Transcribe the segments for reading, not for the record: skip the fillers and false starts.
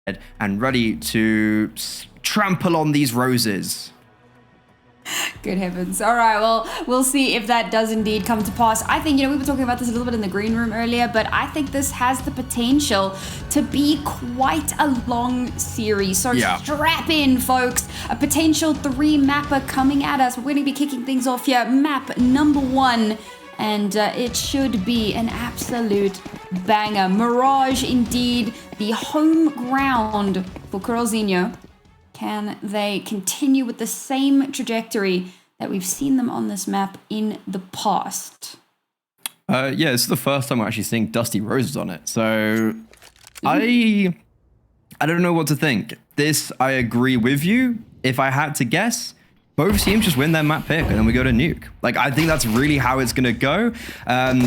and ready to trample on these roses. Good heavens. All right, well, we'll see if that does indeed come to pass. I think, we were talking about this a little bit in the green room earlier, but I think this has the potential to be quite a long series. So strap in, folks. A potential 3-mapper coming at us. We're going to be kicking things off here. Map number 1. And it should be an absolute banger. Mirage, indeed, the home ground for Curralzinho. Can they continue with the same trajectory that we've seen them on this map in the past? Yeah, this is the first time we're actually seeing Dusty Roses on it. So I don't know what to think. This, I agree with you. If I had to guess, both teams just win their map pick and then we go to nuke. Like, I think that's really how it's going to go.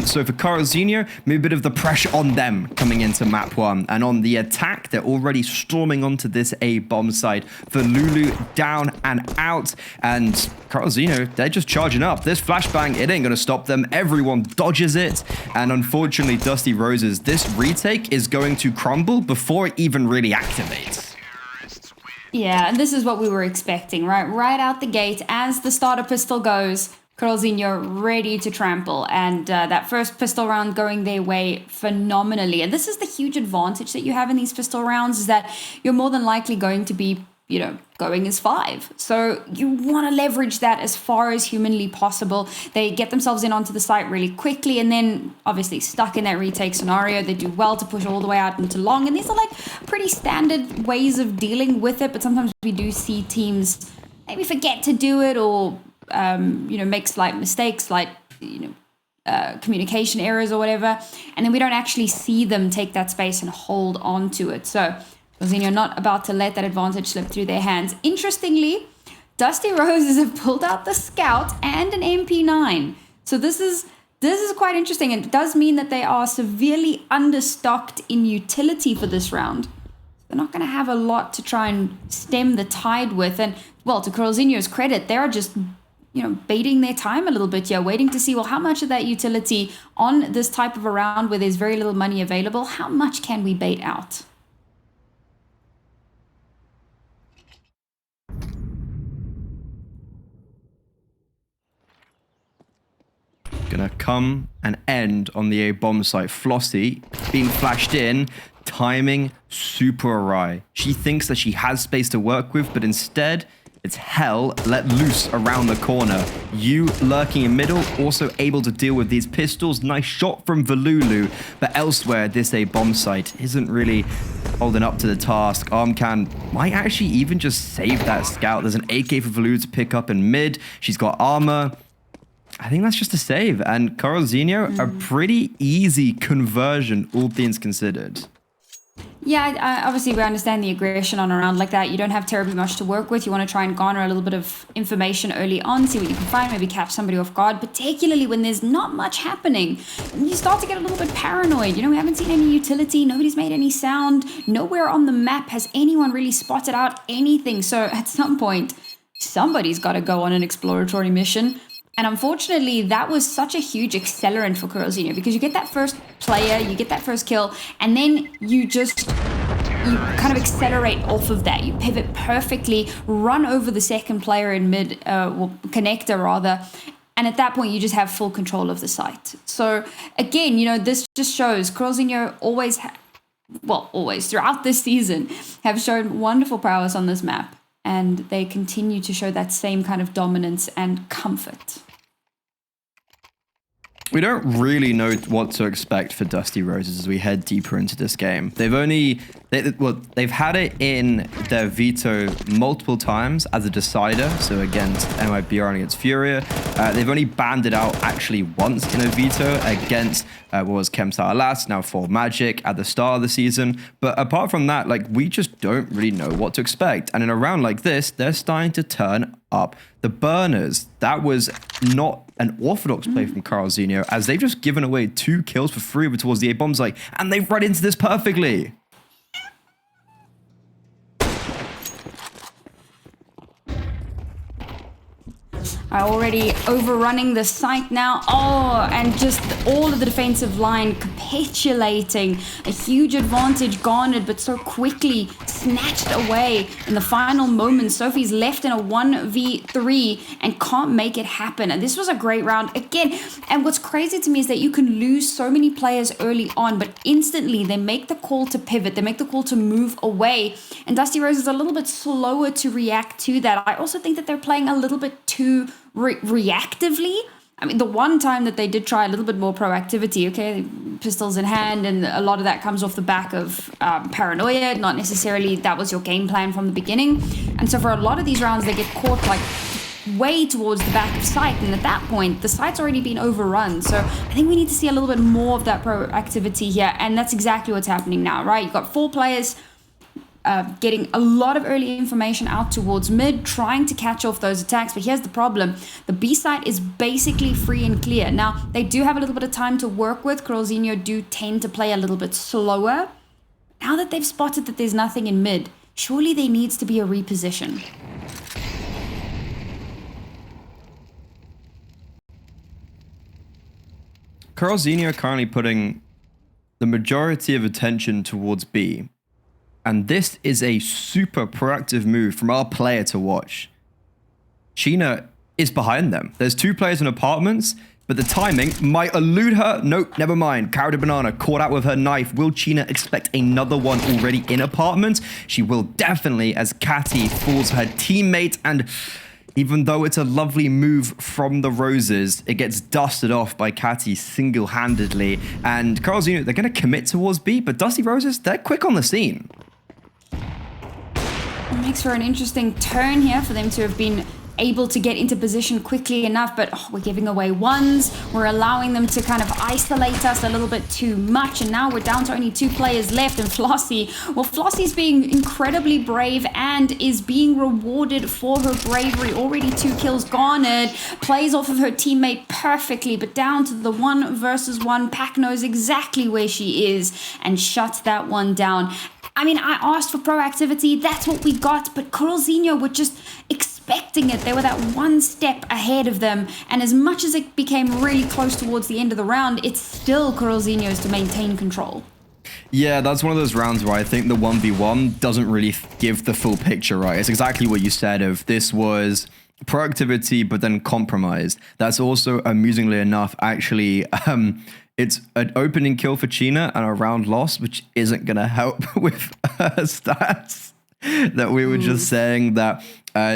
So for Curralzinho, maybe a bit of the pressure on them coming into map 1. And on the attack, they're already storming onto this A bomb site. For Lulu down and out. And Curralzinho, they're just charging up. This flashbang, it ain't going to stop them. Everyone dodges it. And unfortunately, Dusty Roses, this retake is going to crumble before it even really activates. Yeah, and this is what we were expecting, right? Right out the gate, as the starter pistol goes, Curralzinho ready to trample. And that first pistol round going their way phenomenally. And this is the huge advantage that you have in these pistol rounds, is that you're more than likely going to be, going as 5. So you want to leverage that as far as humanly possible. They get themselves in onto the site really quickly, and then obviously stuck in that retake scenario, they do well to push all the way out into long. And these are like pretty standard ways of dealing with it, but sometimes we do see teams maybe forget to do it, or make slight mistakes, like communication errors or whatever, and then we don't actually see them take that space and hold on to it. So Curralzinho not about to let that advantage slip through their hands. Interestingly, Dusty Roses have pulled out the Scout and an MP9. So this is quite interesting. It does mean that they are severely understocked in utility for this round. They're not going to have a lot to try and stem the tide with. And, well, to Curralzinho's credit, they're just baiting their time a little bit here, waiting to see, well, how much of that utility on this type of a round where there's very little money available, how much can we bait out? Gonna come and end on the A bomb site. Flossie being flashed in, timing super awry. She thinks that she has space to work with, but instead it's hell let loose around the corner. You lurking in middle, also able to deal with these pistols. Nice shot from Valulu, but elsewhere this A bomb site isn't really holding up to the task. Armcan might actually even just save that Scout. There's an AK for Valulu to pick up in mid. She's got armor. I think that's just a save. And Curralzinho, a pretty easy conversion, all things considered. Yeah, obviously we understand the aggression on a round like that. You don't have terribly much to work with. You want to try and garner a little bit of information early on, see what you can find, maybe catch somebody off guard, particularly when there's not much happening. You start to get a little bit paranoid. We haven't seen any utility. Nobody's made any sound. Nowhere on the map has anyone really spotted out anything. So at some point, somebody's got to go on an exploratory mission. And unfortunately, that was such a huge accelerant for Curralzinho, because you get that first player, you get that first kill, and then you kind of accelerate off of that. You pivot perfectly, run over the second player in mid, connector rather, and at that point, you just have full control of the site. So again, this just shows Curralzinho always throughout this season have shown wonderful prowess on this map. And they continue to show that same kind of dominance and comfort. We don't really know what to expect for Dusty Roses as we head deeper into this game. They've had it in their veto multiple times as a decider, so against NYBR and against Furia. They've only banned it out actually once in a veto against what was Chemstar last, now for Magic at the start of the season. But apart from that, we just don't really know what to expect. And in a round like this, they're starting to turn up the burners. That was not an orthodox play from Curralzinho, as they've just given away 2 kills for free over towards the A bomb site, and they've run into this perfectly. are already overrunning the site now. Oh, and just all of the defensive line capitulating. A huge advantage garnered, but so quickly snatched away in the final moments. Sophie's left in a 1v3 and can't make it happen. And this was a great round again. And what's crazy to me is that you can lose so many players early on, but instantly they make the call to pivot. They make the call to move away. And Dust2 Round is a little bit slower to react to that. I also think that they're playing a little bit too reactively. I mean, the one time that they did try a little bit more proactivity, okay, pistols in hand, and a lot of that comes off the back of paranoia, not necessarily that was your game plan from the beginning. And so for a lot of these rounds, they get caught like way towards the back of site, and at that point, the site's already been overrun. So I think we need to see a little bit more of that proactivity here, and that's exactly what's happening now, right? You've got 4 players getting a lot of early information out towards mid, trying to catch off those attacks. But here's the problem. The B site is basically free and clear. Now, they do have a little bit of time to work with. Curralzinho do tend to play a little bit slower. Now that they've spotted that there's nothing in mid, surely there needs to be a reposition. Curralzinho are currently putting the majority of attention towards B. And this is a super proactive move from our player to watch. chjna is behind them. There's 2 players in apartments, but the timing might elude her. Nope, never mind. Carrot banana caught out with her knife. Will chjna expect another one already in apartment? She will definitely, as Catty falls her teammate. And even though it's a lovely move from the Roses, it gets dusted off by Catty single-handedly. And Curralzinho, they're going to commit towards B, but Dust2 Roses, they're quick on the scene. It makes for an interesting turn here for them to have been able to get into position quickly enough, but we're giving away ones. We're allowing them to kind of isolate us a little bit too much, and now we're down to only 2 players left. And Flossie, well, Flossie's being incredibly brave and is being rewarded for her bravery. Already 2 kills garnered, plays off of her teammate perfectly, but down to the 1 versus 1. Pack knows exactly where she is and shuts that one down. I mean, I asked for proactivity, that's what we got, but Curralzinho were just expecting it. They were that 1 step ahead of them, and as much as it became really close towards the end of the round, it's still Curralzinho's to maintain control. Yeah, that's one of those rounds where I think the 1v1 doesn't really give the full picture, right? It's exactly what you said of this was proactivity, but then compromised. That's also, amusingly enough, actually... it's an opening kill for chjna and a round loss, which isn't going to help with stats. That we were just saying that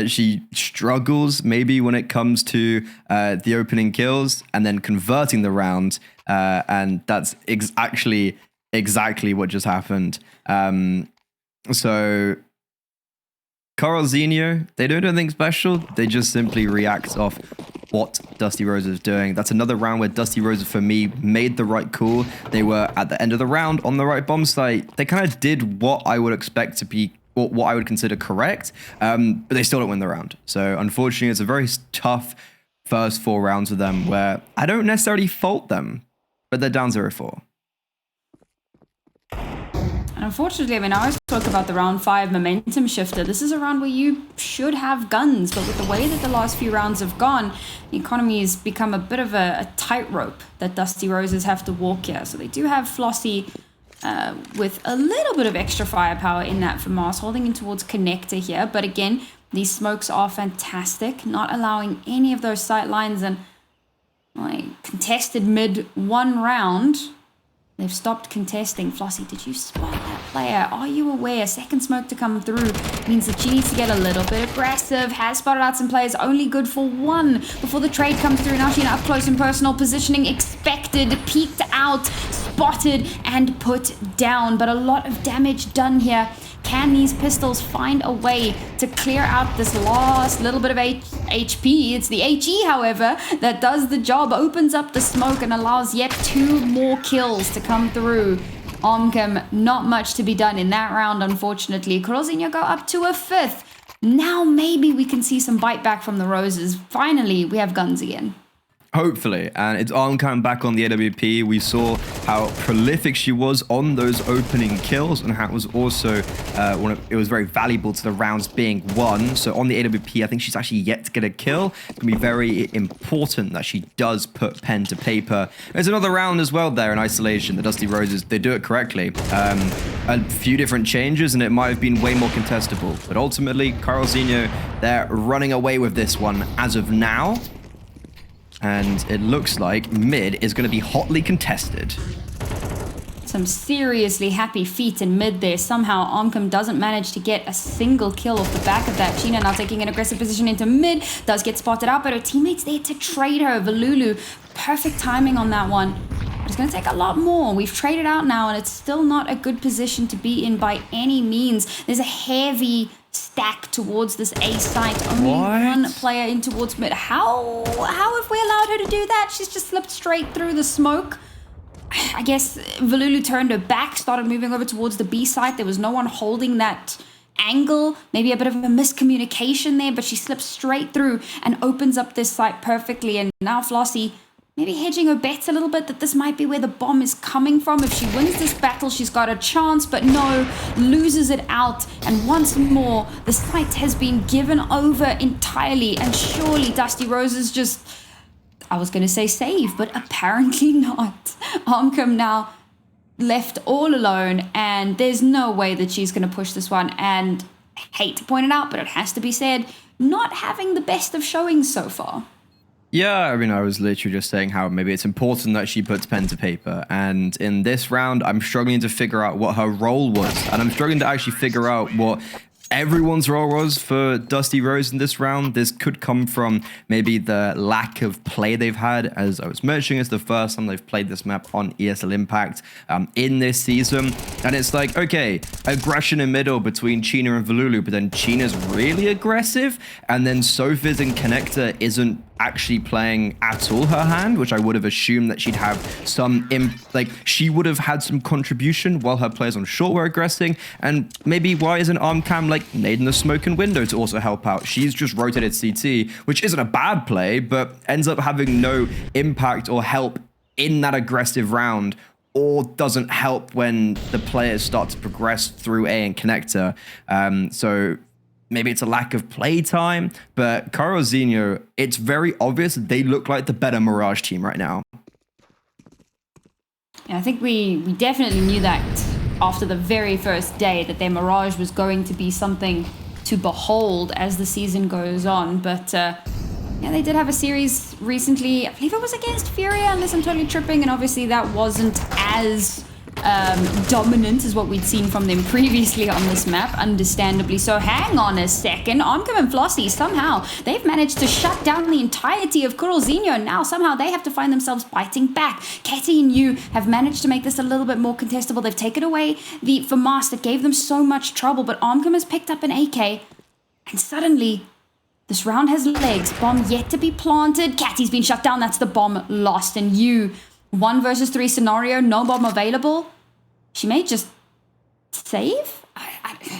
she struggles maybe when it comes to the opening kills and then converting the round. And that's actually exactly what just happened. So Curralzinho, they don't do anything special. They just simply react off what Dust2 Roses is doing. That's another round where Dust2 Roses, for me, made the right call. They were at the end of the round on the right bomb site. They kind of did what I would expect to be, or what I would consider correct, but they still don't win the round. So unfortunately, it's a very tough first 4 rounds with them where I don't necessarily fault them, but they're down 0-4. And unfortunately, I mean, I always talk about the round 5 momentum shifter. This is a round where you should have guns, but with the way that the last few rounds have gone, the economy has become a bit of a tightrope that Dust2 Roses have to walk here. So they do have Flossie with a little bit of extra firepower in that for Mars, holding in towards connector here. But again, these smokes are fantastic, not allowing any of those sight lines, and like contested mid 1 round. They've stopped contesting. Flossie, did you spot that player? Are you aware? Second smoke to come through means that she needs to get a little bit aggressive. Has spotted out some players, only good for 1 before the trade comes through. Now she's up close and personal positioning, expected, peeked out, spotted, and put down. But a lot of damage done here. Can these pistols find a way to clear out this last little bit of HP? It's the HE, however, that does the job, opens up the smoke and allows yet 2 more kills to come through. Omcam, not much to be done in that round, unfortunately. Curralzinho go up to a 5th. Now maybe we can see some bite back from the Roses. Finally, we have guns again. Hopefully, and it's Omcam back on the AWP. We saw how prolific she was on those opening kills, and how it was also it was very valuable to the rounds being won. So on the AWP, I think she's actually yet to get a kill. It's going to be very important that she does put pen to paper. There's another round as well there in isolation. The Dusty Roses, they do it correctly. A few different changes, and it might have been way more contestable. But ultimately, Curralzinho, they're running away with this one as of now. And it looks like mid is going to be hotly contested. Some seriously happy feet in mid there. Somehow Omcom doesn't manage to get a single kill off the back of that. chjna now taking an aggressive position into mid. Does get spotted out, but her teammates there to trade her. Valulu, perfect timing on that one. But it's going to take a lot more. We've traded out now, and it's still not a good position to be in by any means. There's a heavy stack towards this A site. Only one player in towards mid. How have we allowed her to do that? She's just slipped straight through the smoke. I guess Valulu turned her back, started moving over towards the B site. There was no one holding that angle. Maybe a bit of a miscommunication there, but she slips straight through and opens up this site perfectly. And now Flossie maybe hedging her bets a little bit that this might be where the bomb is coming from. If she wins this battle, she's got a chance, but no, loses it out. And once more, the site has been given over entirely. And surely Dusty Roses just, I was going to say save, but apparently not. Omcom now left all alone, and there's no way that she's going to push this one. And I hate to point it out, but it has to be said, not having the best of showings so far. Yeah, I mean, I was literally just saying how maybe it's important that she puts pen to paper. And in this round, I'm struggling to figure out what her role was. And I'm struggling to actually figure out what everyone's role was for Dusty Rose in this round. This could come from maybe the lack of play they've had. As I was mentioning, it's the first time they've played this map on ESL Impact in this season. And it's like, okay, aggression in middle between chjna and Valulu, but then chjna's really aggressive. And then Sophiz and Connector isn't actually playing at all her hand, which I would have assumed that she'd have some, she would have had some contribution while her players on short were aggressing. And maybe why isn't Armcam made in the smoke and window to also help out? She's just rotated CT, which isn't a bad play, but ends up having no impact or help in that aggressive round, or doesn't help when the players start to progress through A and Connector. So maybe it's a lack of play time, but Curralzinho, it's very obvious that they look like the better Mirage team right now. Yeah, I think we definitely knew that after the very first day that their Mirage was going to be something to behold as the season goes on. But yeah, they did have a series recently. I believe it was against Furia, unless I'm totally tripping, and obviously that wasn't as dominant as what we'd seen from them previously on this map, understandably. So hang on a second, Omcom and Flossie, somehow they've managed to shut down the entirety of Curralzinho, and now somehow they have to find themselves biting back. Katie and you have managed to make this a little bit more contestable. They've taken away the FAMAS that gave them so much trouble, but Omcom has picked up an AK, and suddenly this round has legs. Bomb yet to be planted. Catty's been shut down. That's the bomb lost. And you, 1 versus 3 scenario, no bomb available. She may just save?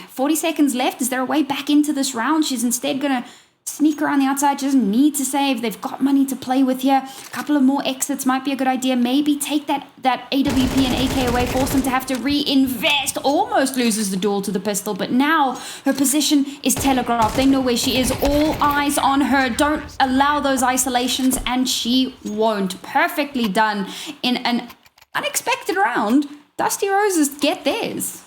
40 seconds left. Is there a way back into this round? She's instead going to sneak around the outside. She doesn't need to save. They've got money to play with here. A couple of more exits might be a good idea. Maybe take that AWP and AK away, force them to have to reinvest. Almost loses the duel to the pistol, but now her position is telegraphed. They know where she is. All eyes on her. Don't allow those isolations, and she won't. Perfectly done in an unexpected round. Dusty Roses get theirs.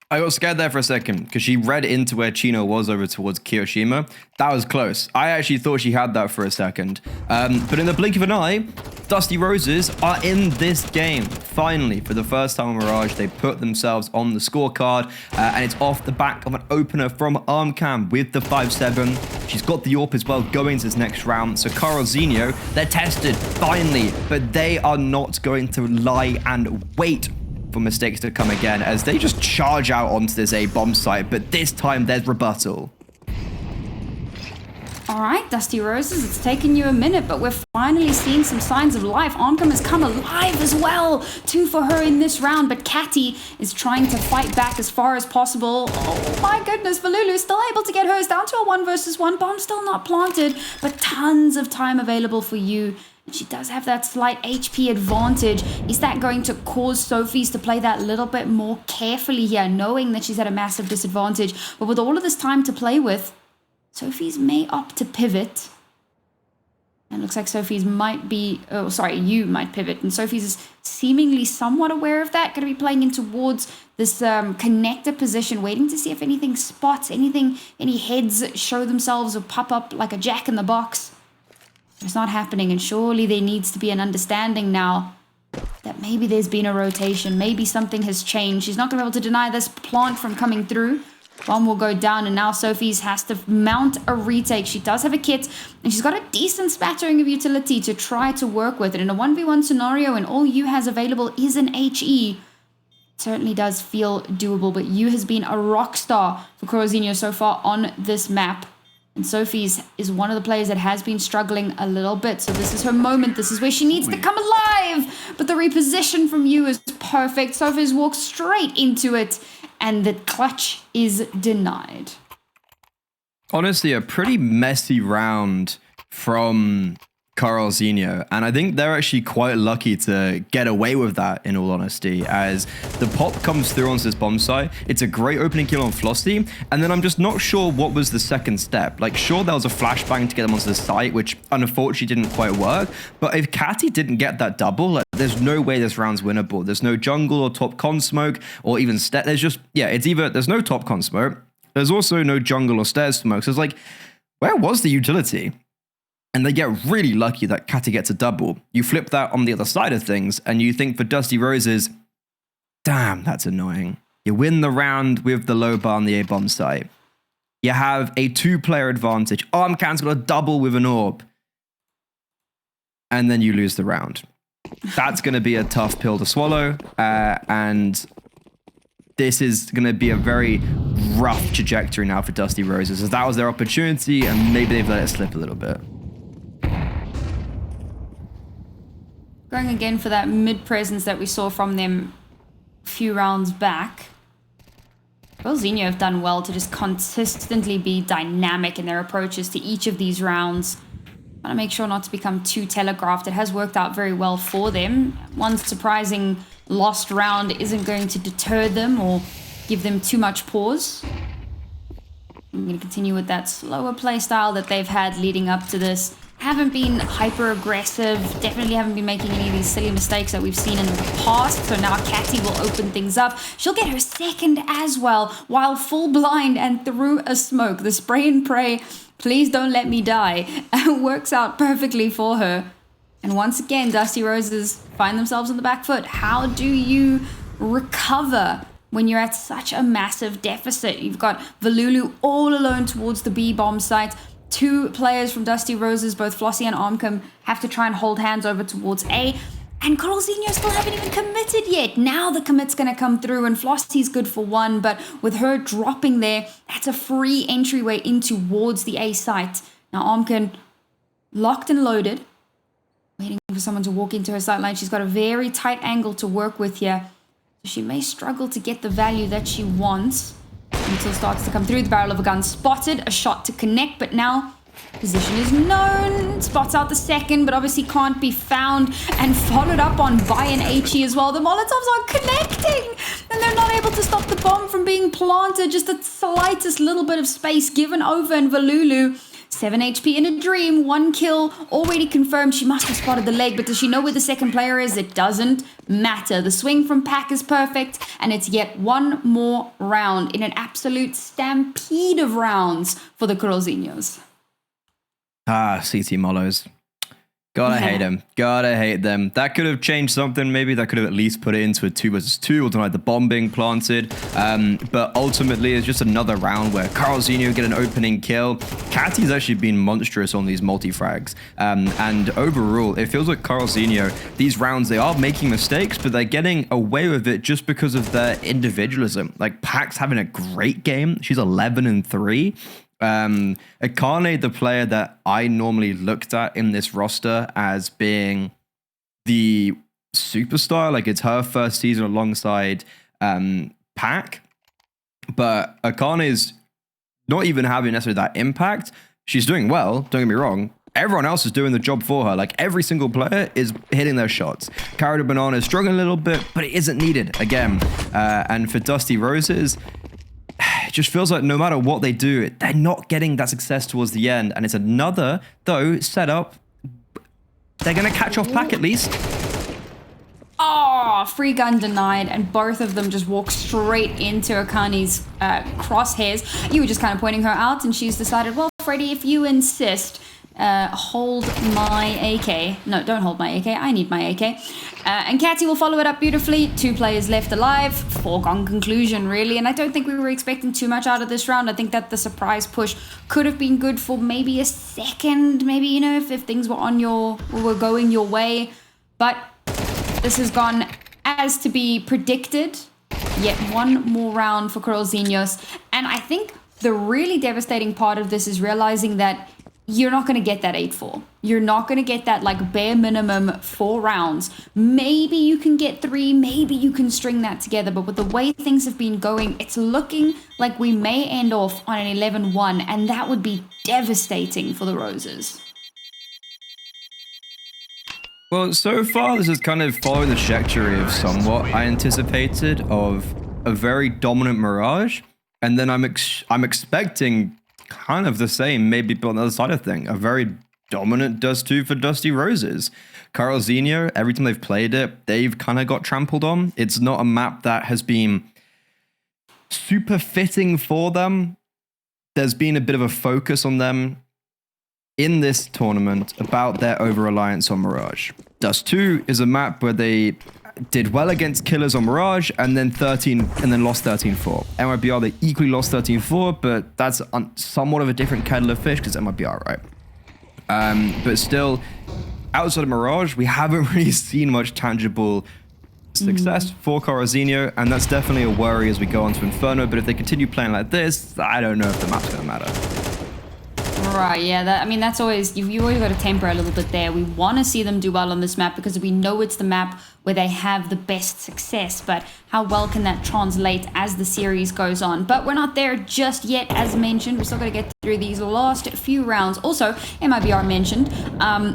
I got scared there for a second because she read into where chjna was over towards Kiyoshima. That was close. I actually thought she had that for a second. But in the blink of an eye, Dusty Roses are in this game. Finally, for the first time on Mirage, they put themselves on the scorecard, and it's off the back of an opener from Armcam with the 5-7. She's got the AWP as well going into this next round. So Curralzinho, they're tested, finally, but they are not going to lie and wait for mistakes to come again, as they just charge out onto this A bomb site, but this time there's rebuttal. All right, Dusty Roses, it's taken you a minute, but we're finally seeing some signs of life. Omcom has come alive as well. 2 for her in this round, but Catty is trying to fight back as far as possible. Oh my goodness, Valulu still able to get hers down to a 1 versus 1. Bomb still not planted, but tons of time available for you She does have that slight HP advantage. Is that going to cause Sophie's to play that little bit more carefully here, knowing that she's at a massive disadvantage? But with all of this time to play with, Sophie's may opt to pivot. And it looks like Sophie's might be, oh, sorry, you might pivot. And Sophie's is seemingly somewhat aware of that, going to be playing in towards this connector position, waiting to see if anything spots, any heads show themselves or pop up like a jack in the box. It's not happening, and surely there needs to be an understanding now that maybe there's been a rotation, maybe something has changed. She's not going to be able to deny this plant from coming through. Bomb will go down, and now Sophie's has to mount a retake. She does have a kit, and she's got a decent spattering of utility to try to work with it. In a 1v1 scenario, and all you has available is an HE, it certainly does feel doable, but you has been a rock star for Curralzinho so far on this map. And Sophie's is one of the players that has been struggling a little bit. So this is her moment. This is where she needs to come alive. But the reposition from you is perfect. Sophie's walks straight into it. And the clutch is denied. Honestly, a pretty messy round from Curralzinho, and I think they're actually quite lucky to get away with that, in all honesty, as the pop comes through onto this bomb site. It's a great opening kill on Flossie, and then I'm just not sure what was the second step. Like, sure, there was a flashbang to get them onto the site, which unfortunately didn't quite work, but if Catty didn't get that double, like, there's no way this round's winnable. There's no jungle or top con smoke, or even there's just, yeah, it's either there's no top con smoke, there's also no jungle or stairs smoke, so it's like, where was the utility? And they get really lucky that Catty gets a double. You flip that on the other side of things, and you think for Dusty Roses, damn, that's annoying. You win the round with the low bar on the A-bomb site. You have a 2-player advantage. Armcan's got a double with an orb. And then you lose the round. That's going to be a tough pill to swallow. And this is going to be a very rough trajectory now for Dusty Roses, as that was their opportunity, and maybe they've let it slip a little bit. Going again for that mid-presence that we saw from them a few rounds back. Curralzinho have done well to just consistently be dynamic in their approaches to each of these rounds. Want to make sure not to become too telegraphed. It has worked out very well for them. One surprising lost round isn't going to deter them or give them too much pause. I'm going to continue with that slower play style that they've had leading up to this. Haven't been hyper aggressive, definitely haven't been making any of these silly mistakes that we've seen in the past. So now Catty will open things up. She'll get her second as well, while full blind and through a smoke. The spray and pray, please don't let me die, works out perfectly for her. And once again, Dusty Roses find themselves on the back foot. How do you recover when you're at such a massive deficit? You've got Valulu all alone towards the B-bomb site. 2 players from Dusty Roses, both Flossie and Armcom, have to try and hold hands over towards A. And Curralzinho still haven't even committed yet. Now the commit's going to come through, and Flossie's good for 1. But with her dropping there, that's a free entryway in towards the A site. Now Armcom locked and loaded, waiting for someone to walk into her sight line. She's got a very tight angle to work with here. So she may struggle to get the value that she wants. Until starts to come through. The barrel of a gun spotted, a shot to connect, but now position is known. Spots out the second, but obviously can't be found, and followed up on by an HE as well. The Molotovs are connecting, and they're not able to stop the bomb from being planted. Just the slightest little bit of space given over, and Valulu, 7 HP in a dream, 1 kill already confirmed. She must have spotted the leg, but does she know where the second player is? It doesn't matter. The swing from Pack is perfect, and it's yet one more round in an absolute stampede of rounds for the Curralzinhos. CT Mollos. Gotta hate them. Gotta hate them. That could have changed something. Maybe that could have at least put it into a 2 versus 2 or denied the bomb being planted. But ultimately, it's just another round where Curralzinho get an opening kill. Catty's actually been monstrous on these multi-frags. And overall, it feels like Curralzinho, these rounds, they are making mistakes, but they're getting away with it just because of their individualism. Like, Pack's having a great game. She's 11-3. Akane, the player that I normally looked at in this roster as being the superstar, like it's her first season alongside Pack, but Akane is not even having necessarily that impact. She's doing well, don't get me wrong, everyone else is doing the job for her. Like, every single player is hitting their shots. Carrot Banana is struggling a little bit, but it isn't needed again. And for Dusty Roses, it just feels like no matter what they do, they're not getting that success towards the end. And it's another, though, setup. They're going to catch off pack at least. Oh, free gun denied, and both of them just walk straight into Akane's crosshairs. You were just kind of pointing her out, and she's decided, well, Freddy, if you insist, hold my AK. No, don't hold my AK. I need my AK. And Catty will follow it up beautifully. 2 players left alive. Foregone conclusion, really. And I don't think we were expecting too much out of this round. I think that the surprise push could have been good for maybe a second. Maybe, you know, if things were going your way. But this has gone as to be predicted. Yet one more round for Curralzinho. And I think the really devastating part of this is realizing that you're not going to get that 8-4. You're not going to get that like bare minimum 4 rounds. Maybe you can get 3, maybe you can string that together. But with the way things have been going, it's looking like we may end off on an 11-1. And that would be devastating for the Roses. Well, so far, this is kind of following the trajectory of somewhat I anticipated of a very dominant Mirage. And then I'm expecting kind of the same, maybe on the other side of thing, a very dominant Dust2 for Dusty Roses. Curralzinho, every time they've played it, they've kind of got trampled on. It's not a map that has been super fitting for them. There's been a bit of a focus on them in this tournament about their over-reliance on Mirage. Dust2 is a map where they did well against Killers on Mirage and then lost 13-4. MIBR, they equally lost 13-4, but that's somewhat of a different kettle of fish because MIBR, right? But still, outside of Mirage, we haven't really seen much tangible success for Curralzinho, and that's definitely a worry as we go on to Inferno. But if they continue playing like this, I don't know if the map's going to matter. Right, yeah, I mean, that's always, you always got to temper a little bit there. We want to see them do well on this map because we know it's the map where they have the best success, but how well can that translate as the series goes on? But we're not there just yet, as mentioned. We're still got to get through these last few rounds. Also, MIBR mentioned,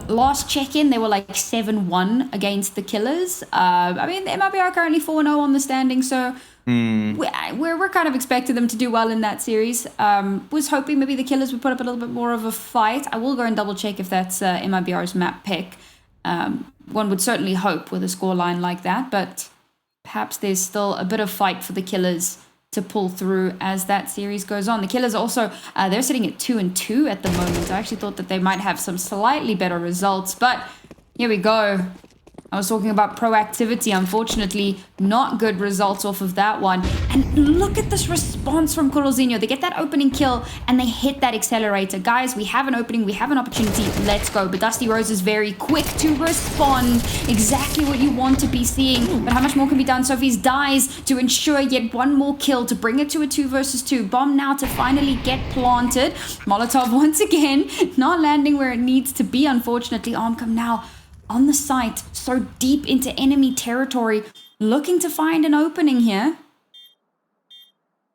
last check-in, they were like 7-1 against the Killers. I mean, the MIBR are currently 4-0 on the standing, so we're kind of expecting them to do well in that series. Was hoping maybe the Killers would put up a little bit more of a fight. I will go and double check if that's MIBR's map pick. One would certainly hope with a scoreline like that, but perhaps there's still a bit of fight for the Killers to pull through as that series goes on. The Killers also, they're sitting at 2-2 at the moment. I actually thought that they might have some slightly better results, but here we go. I was talking about proactivity. Unfortunately, not good results off of that one. And look at this response from Curralzinho. They get that opening kill and they hit that accelerator. Guys, we have an opening. We have an opportunity. Let's go. But Dusty Rose is very quick to respond. Exactly what you want to be seeing. But how much more can be done? Sophie's dies to ensure yet one more kill to bring it to a 2 versus 2. Bomb now to finally get planted. Molotov once again not landing where it needs to be, unfortunately. Armcom now on the site, so deep into enemy territory, looking to find an opening here.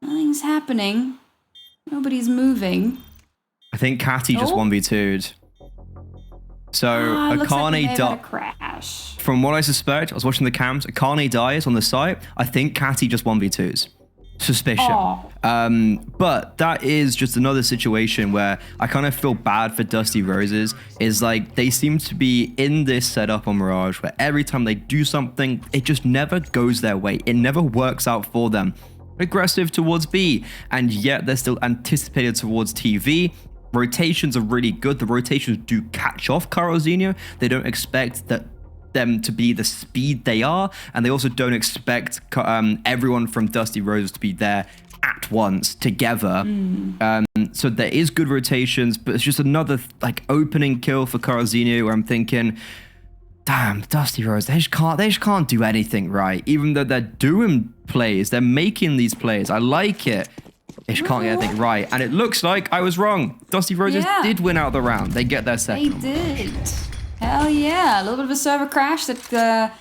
Nothing's happening. Nobody's moving. I think Catty just 1v2'd. So Akane crash. From what I suspect, I was watching the cams, Akane dies on the site. I think Catty just 1v2's. Suspicion. But that is just another situation where I kind of feel bad for Dusty Roses. Is like they seem to be in this setup on Mirage where every time they do something, it just never goes their way. It never works out for them. Aggressive towards B, and yet they're still anticipated towards TV. Rotations are really good. The rotations do catch off Curralzinho. They don't expect them to be the speed they are, and they also don't expect everyone from Dusty Roses to be there at once together. So there is good rotations, but it's just another like opening kill for Curralzinho where I'm thinking, damn, Dusty Rose, they just can't do anything right. Even though they're doing plays, they're making these plays. I like it. They just can't get anything right. And it looks like I was wrong. Dusty Roses did win out the round. They get their second. They did. Hell yeah. A little bit of a server crash that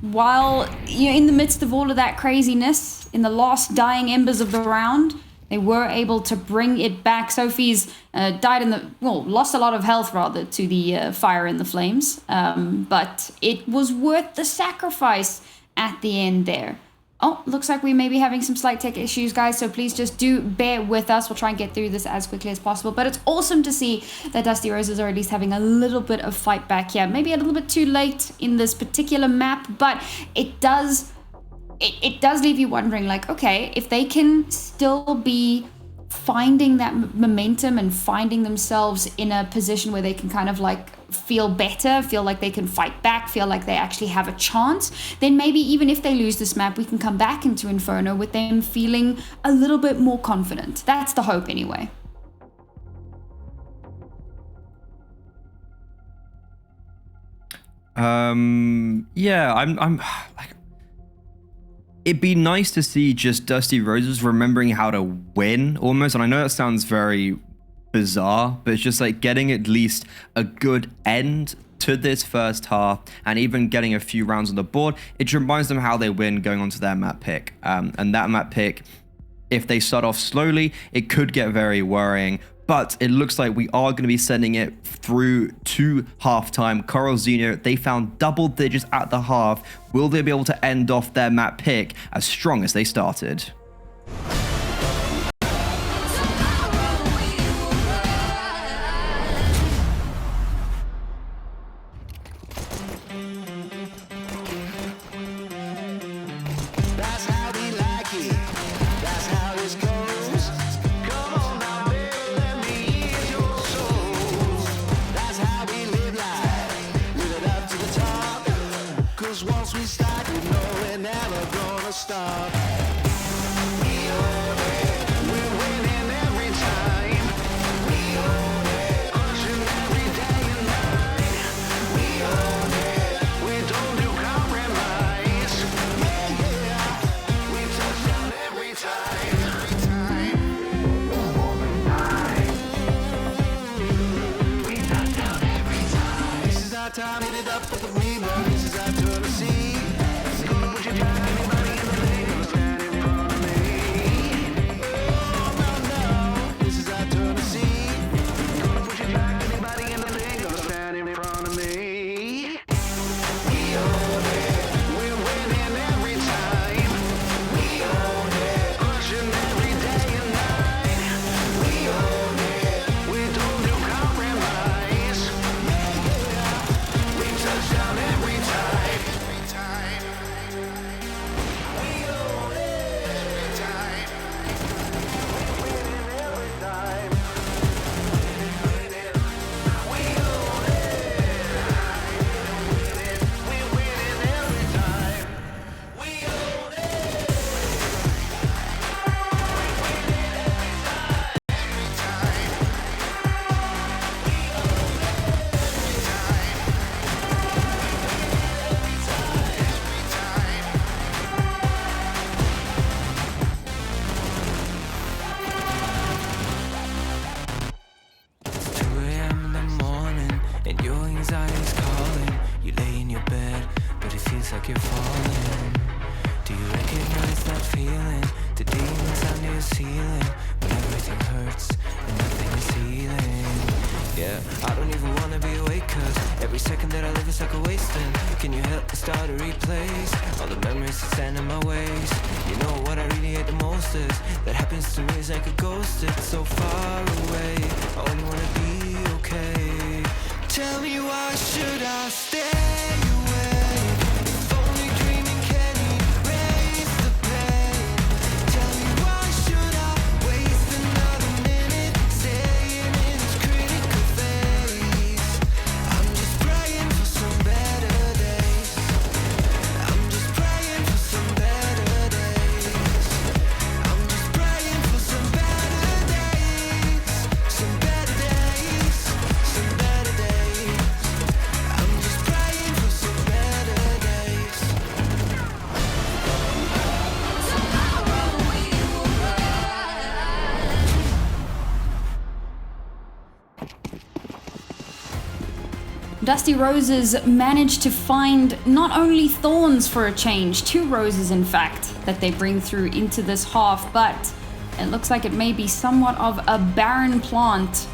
while you're in the midst of all of that craziness, in the last dying embers of the round, They were able to bring it back. Sophie's lost a lot of health rather to the fire and the flames. But it was worth the sacrifice at the end there. Oh, looks like we may be having some slight tech issues, guys, so please just do bear with us. We'll try and get through this as quickly as possible. But it's awesome to see that Dusty Roses are at least having a little bit of fight back here. Maybe a little bit too late in this particular map, but it does leave you wondering, like, okay, if they can still be finding that momentum and finding themselves in a position where they can kind of like feel better, feel like they can fight back, feel like they actually have a chance, then maybe even if they lose this map, we can come back into Inferno with them feeling a little bit more confident. That's the hope anyway. Yeah, I'm like, it'd be nice to see just Dusty Roses remembering how to win almost. And I know that sounds very bizarre, but it's just like getting at least a good end to this first half and even getting a few rounds on the board. It reminds them how they win going on to their map pick. And that map pick, if they start off slowly, it could get very worrying. But it looks like we are going to be sending it through to halftime. Curralzinho, they found double digits at the half. Will they be able to end off their map pick as strong as they started? Time, hit it up for the rebound. This is our turn to see. Gonna put your time, anybody in the lane, gonna stand in front of me. Oh, no, this is our turn to see. Gonna put your time, anybody in the lane, gonna stand in front of me. We own it, we're winning every time. We own it, crushing every day and night. We own it, we don't do compromise. Touchdown every time. Every time. We own it. Every time. We win it every time. We win it. We own it. We win it every time. We own it. Every time. We own it. Every time. Like you're falling. Do you recognize that feeling? The demons under your ceiling, when everything hurts and nothing is healing. Yeah, I don't even wanna be awake, cause every second that I live is like a wasting. Can you help me start a replace all the memories that stand in my ways? You know what I really hate the most is that happens to me is like a ghost. It's so far away, I only wanna be okay. Tell me, why should I stay away? Dusty Roses managed to find not only thorns for a change, 2 roses in fact, that they bring through into this half, but It looks like it may be somewhat of a barren plant.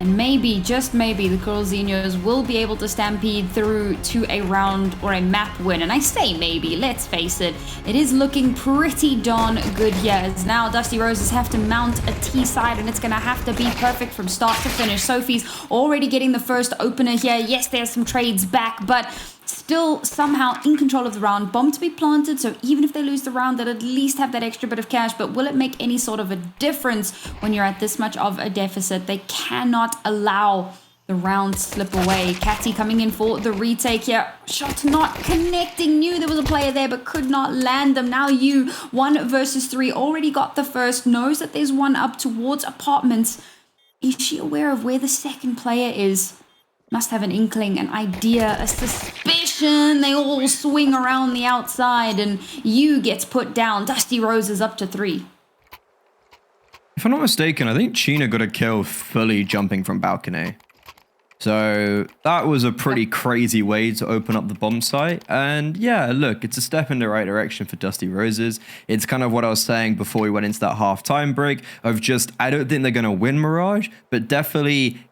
And maybe, just maybe, the Curralzinhos will be able to stampede through to a round or a map win. And I say maybe, let's face it, it is looking pretty darn good here. As now Dusty Roses have to mount a T side, and it's going to have to be perfect from start to finish. Sophie's already getting the first opener here. Yes, there's some trades back, but still somehow in control of the round. Bomb to be planted, so even if they lose the round, they'll at least have that extra bit of cash. But will it make any sort of a difference when you're at this much of a deficit? They cannot allow the round slip away. Catty coming in for the retake here. Shot not connecting. Knew there was a player there, but could not land them. Now you, 1 versus 3, already got the first. Knows that there's one up towards apartments. Is she aware of where the second player is? Must have an inkling, an idea, a suspicion. They all swing around the outside, and you gets put down. Dusty Roses up to 3. If I'm not mistaken, I think chjna got a kill fully jumping from balcony. So that was a pretty crazy way to open up the bomb site. And yeah, look, it's a step in the right direction for Dusty Roses. It's kind of what I was saying before we went into that half-time break of just, I don't think they're going to win Mirage, but definitely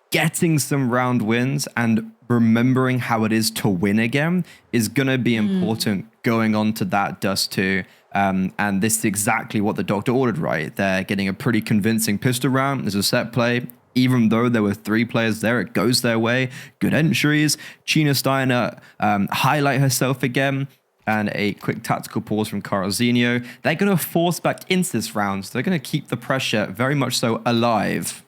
getting some round wins and remembering how it is to win again is going to be important going on to that Dust2. And this is exactly what the doctor ordered, right? They're getting a pretty convincing pistol round. There's a set play. Even though there were 3 players there, it goes their way. Good entries. chjna starting to highlight herself again. And a quick tactical pause from Curralzinho. They're going to force back into this round. So they're going to keep the pressure very much so alive.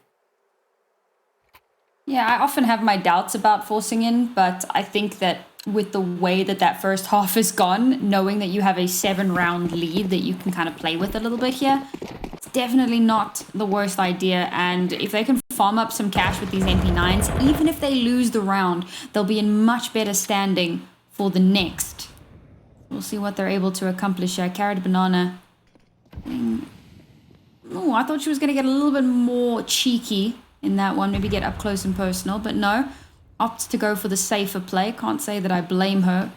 Yeah, I often have my doubts about forcing in, but I think that with the way that that first half is gone, knowing that you have a 7-round lead that you can kind of play with a little bit here, it's definitely not the worst idea. And if they can farm up some cash with these MP9s, even if they lose the round, they'll be in much better standing for the next. We'll see what they're able to accomplish here. Carrot Banana. Oh, I thought she was going to get a little bit more cheeky in that one, maybe get up close and personal, but no, opts to go for the safer play. Can't say that I blame her.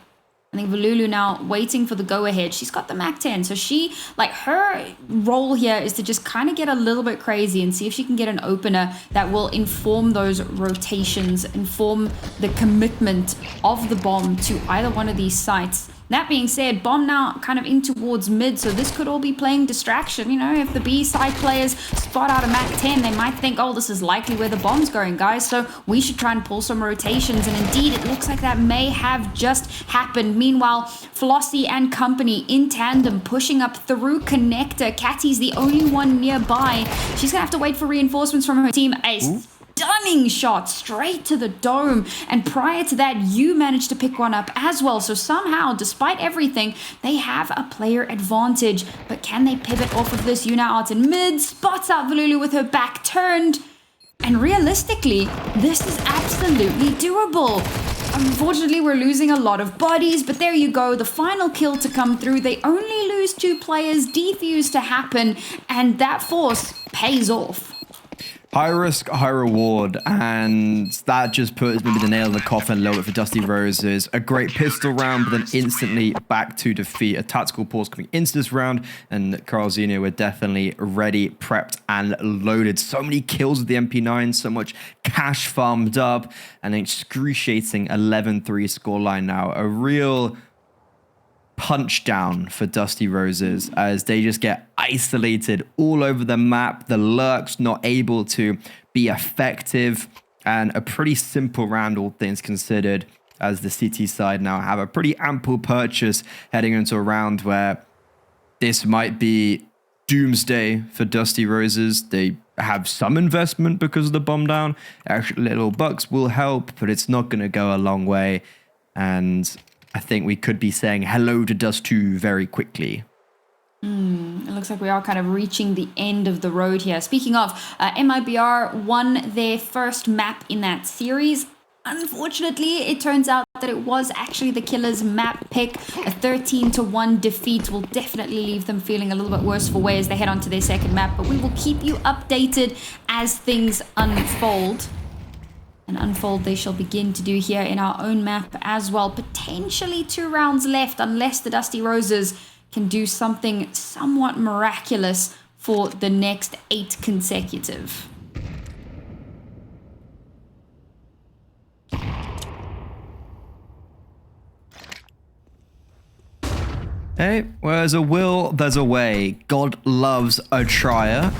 I think Valulu now waiting for the go-ahead. She's got the MAC-10, so she, like, her role here is to just kind of get a little bit crazy and see if she can get an opener that will inform those rotations, inform the commitment of the bomb to either one of these sites. That being said, bomb now kind of in towards mid, so this could all be playing distraction. You know, if the B side players spot out a MAC-10, they might think, oh, this is likely where the bomb's going, guys, so we should try and pull some rotations. And indeed, it looks like that may have just happened. Meanwhile, Flossie and company in tandem pushing up through connector. Catty's the only one nearby. She's gonna have to wait for reinforcements from her team. Stunning shot straight to the dome, and prior to that you managed to pick one up as well. So somehow, despite everything, they have a player advantage. But can they pivot off of this? Chjna out in mid, spots out Valulu with her back turned, and realistically this is absolutely doable. Unfortunately, we're losing a lot of bodies, but there you go, the final kill to come through. They only lose 2 players, defuse to happen, and that force pays off. High risk, high reward, and that just puts maybe the nail in the coffin a little bit for Dusty Roses. A great pistol round, but then instantly back to defeat. A tactical pause coming into this round, and Curralzinho were definitely ready, prepped, and loaded. So many kills with the MP9, so much cash farmed up, and an excruciating 11-3 scoreline now. A real punch down for Dusty Roses as they just get isolated all over the map. The lurks not able to be effective, and a pretty simple round, all things considered, as the city side now have a pretty ample purchase heading into a round where this might be doomsday for Dusty Roses. They have some investment because of the bomb down. Extra little bucks will help, but it's not going to go a long way, and I think we could be saying hello to Dust2 very quickly. It looks like we are kind of reaching the end of the road here. Speaking of, MIBR won their first map in that series. Unfortunately, it turns out that it was actually the Killers map pick. A 13-1 defeat will definitely leave them feeling a little bit worse for wear as they head on to their second map. But we will keep you updated as things unfold. And unfold they shall begin to do here in our own map as well. Potentially 2 rounds left unless the Dusty Roses can do something somewhat miraculous for the next 8 consecutive. Hey, where there's a will, there's a way. God loves a trier.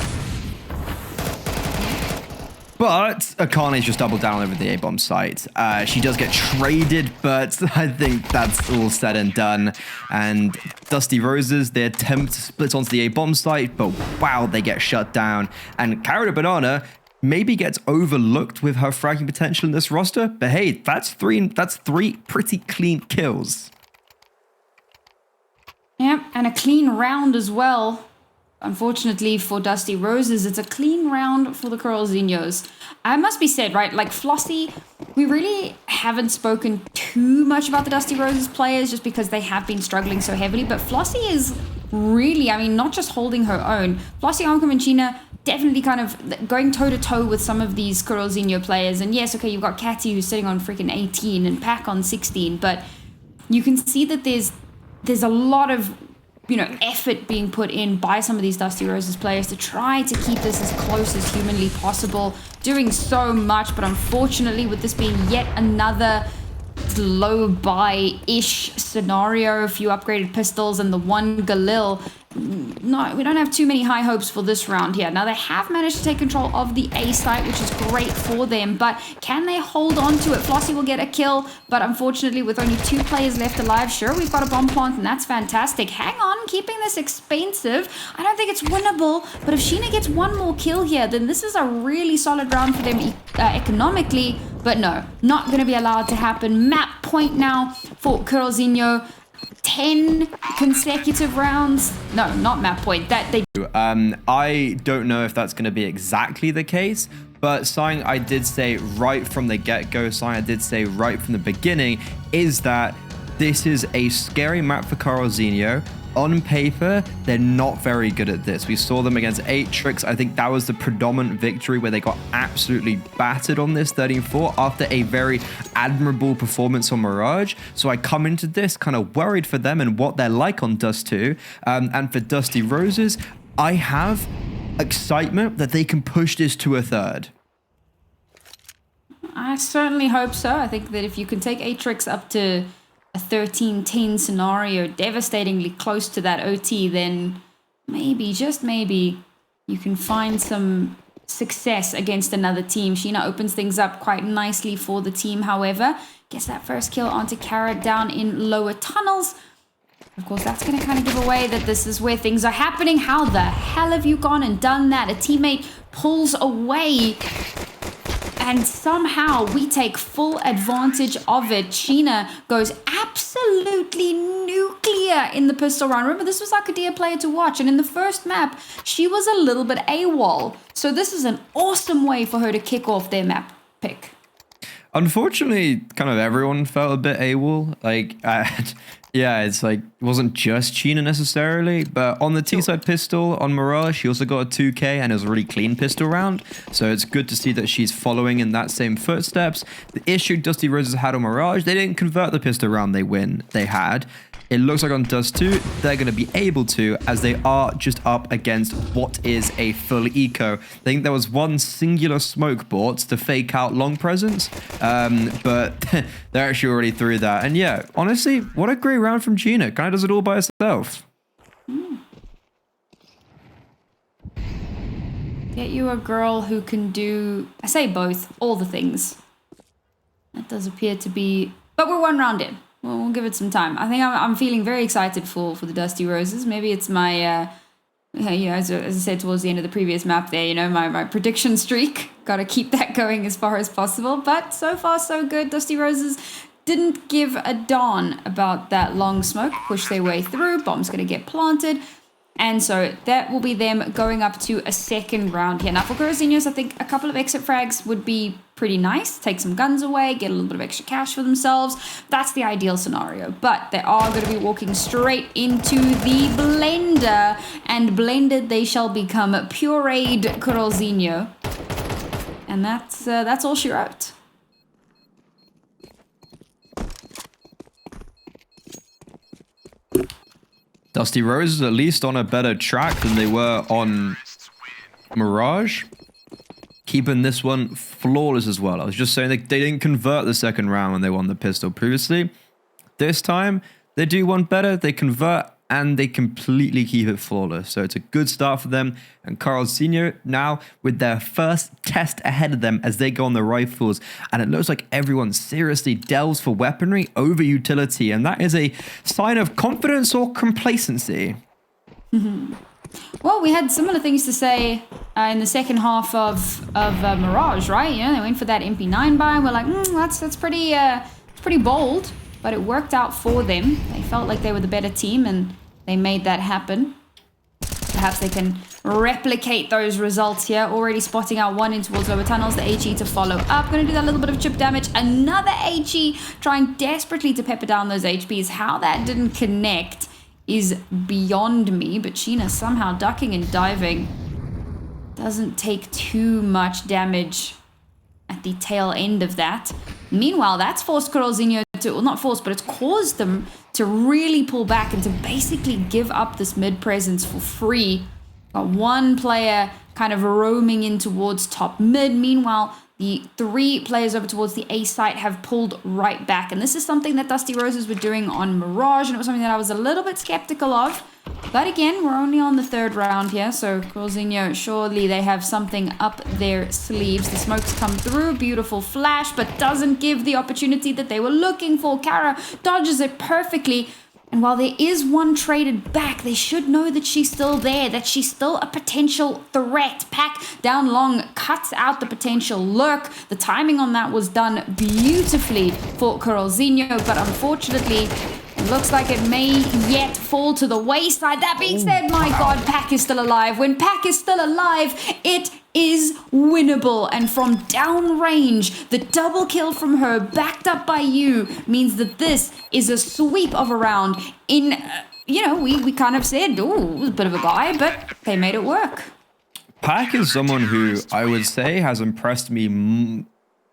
But akane's just doubled down over the A-bomb site. She does get traded, but I think that's all said and done. And Dust2 Roses, they attempt to split onto the A-bomb site, but wow, they get shut down. And Carrot Banana maybe gets overlooked with her fragging potential in this roster, but hey, that's three pretty clean kills. Yep, and a clean round as well. Unfortunately for Dust2 Roses, it's a clean round for the Curralzinhos. I must be said, right, like Flossie, we really haven't spoken too much about the Dust2 Roses players just because they have been struggling so heavily, but Flossie is really, I mean, not just holding her own. Flossie, Arkham, and chjna definitely kind of going toe-to-toe with some of these Curralzinho players. And yes, okay, you've got Catty who's sitting on freaking 18 and Pack on 16, but you can see that there's a lot of, you know, effort being put in by some of these Dust2 Roses players to try to keep this as close as humanly possible, doing so much, but unfortunately with this being yet another low buy-ish scenario, a few upgraded pistols and the one Galil, no, we don't have too many high hopes for this round here. Now, they have managed to take control of the A site, which is great for them, but can they hold on to it? Flossie will get a kill, but unfortunately, with only 2 players left alive, sure, we've got a bomb plant, and that's fantastic. Hang on, keeping this expensive. I don't think it's winnable, but if chjna gets one more kill here, then this is a really solid round for them economically, but no, not going to be allowed to happen. Map point now for Curralzinho. 10 consecutive rounds. No, not map point. That they. I don't know if that's going to be exactly the case, but something I did say right from the get-go, something I did say right from the beginning, is that this is a scary map for Curralzinho. On paper, they're not very good at this. We saw them against 8trix. I think that was the predominant victory where they got absolutely battered on this 13-4 after a very admirable performance on Mirage. So I come into this kind of worried for them and what they're like on Dust2. And for Dust2 Roses, I have excitement that they can push this to a third. I certainly hope so. I think that if you can take 8trix up to a 13-10 scenario, devastatingly close to that OT, then maybe, just maybe, you can find some success against another team. chjna opens things up quite nicely for the team, however. Gets that first kill onto Carrot down in lower tunnels. Of course, that's going to kind of give away that this is where things are happening. How the hell have you gone and done that? A teammate pulls away, and somehow we take full advantage of it. chjna goes absolutely nuclear in the pistol round. Remember, this was like a dear player to watch. And in the first map, she was a little bit AWOL. So this is an awesome way for her to kick off their map pick. Unfortunately, kind of everyone felt a bit AWOL. Like, yeah, it's like, it wasn't just chjna necessarily, but on the T-side pistol on Mirage, she also got a 2K and it was a really clean pistol round. So it's good to see that she's following in that same footsteps. The issue Dust2 Roses had on Mirage, they didn't convert the pistol round they had. It looks like on Dust2, they're going to be able to, as they are just up against what is a full eco. I think there was one singular smoke bought to fake out long presence, but they're actually already through that. And yeah, honestly, what a great round from chjna. Kind of does it all by herself. Get you a girl who can do, I say both, all the things. That does appear to be, but we're one round in. We'll give it some time. I think I'm feeling very excited for the Dust2 Roses. Maybe it's my, you know, as I said towards the end of the previous map there, you know, my prediction streak. Got to keep that going as far as possible. But so far, so good. Dust2 Roses didn't give a darn about that long smoke. Push their way through. Bomb's going to get planted. And so that will be them going up to a second round here. Now for Curralzinhos, I think a couple of exit frags would be pretty nice. Take some guns away, get a little bit of extra cash for themselves. That's the ideal scenario. But they are going to be walking straight into the blender. And blended they shall become pureed Curralzinho. And that's all she wrote. Dusty Rose is at least on a better track than they were on Mirage. Keeping this one flawless as well. I was just saying they didn't convert the second round when they won the pistol previously. This time, they do one better. They convert and they completely keep it flawless. So it's a good start for them. And Curralzinho now with their first test ahead of them as they go on the rifles. And it looks like everyone seriously delves for weaponry over utility. And that is a sign of confidence or complacency. Well, we had similar things to say in the second half of Mirage, right? You know, they went for that MP9 buy. And we're like, that's pretty bold. But it worked out for them. They felt like they were the better team and they made that happen. Perhaps they can replicate those results here. Already spotting out one in towards lower tunnels. The HE to follow up. Going to do that little bit of chip damage. Another HE trying desperately to pepper down those HPs. How that didn't connect is beyond me. But chjna somehow ducking and diving. Doesn't take too much damage at the tail end of that. Meanwhile, that's forced Curralzinho to, well, not forced, but it's caused them to really pull back and to basically give up this mid presence for free. Got one player kind of roaming in towards top mid. Meanwhile, the three players over towards the A site have pulled right back. And this is something that Dusty Roses were doing on Mirage, and it was something that I was a little bit skeptical of. But again, we're only on the third round here, so Curralzinho, surely they have something up their sleeves. The smokes come through, beautiful flash, but doesn't give the opportunity that they were looking for. Kara dodges it perfectly. And while there is one traded back, they should know that she's still there, that she's still a potential threat. Pack down long, cuts out the potential lurk. The timing on that was done beautifully for Curralzinho, but unfortunately, it looks like it may yet fall to the wayside. That being said, my God, Pack is still alive. When Pack is still alive, it is winnable. And from downrange, the double kill from her, backed up by you, means that this is a sweep of a round. In, we kind of said, ooh, it was a bit of a buy, but they made it work. Pack is someone who I would say has impressed me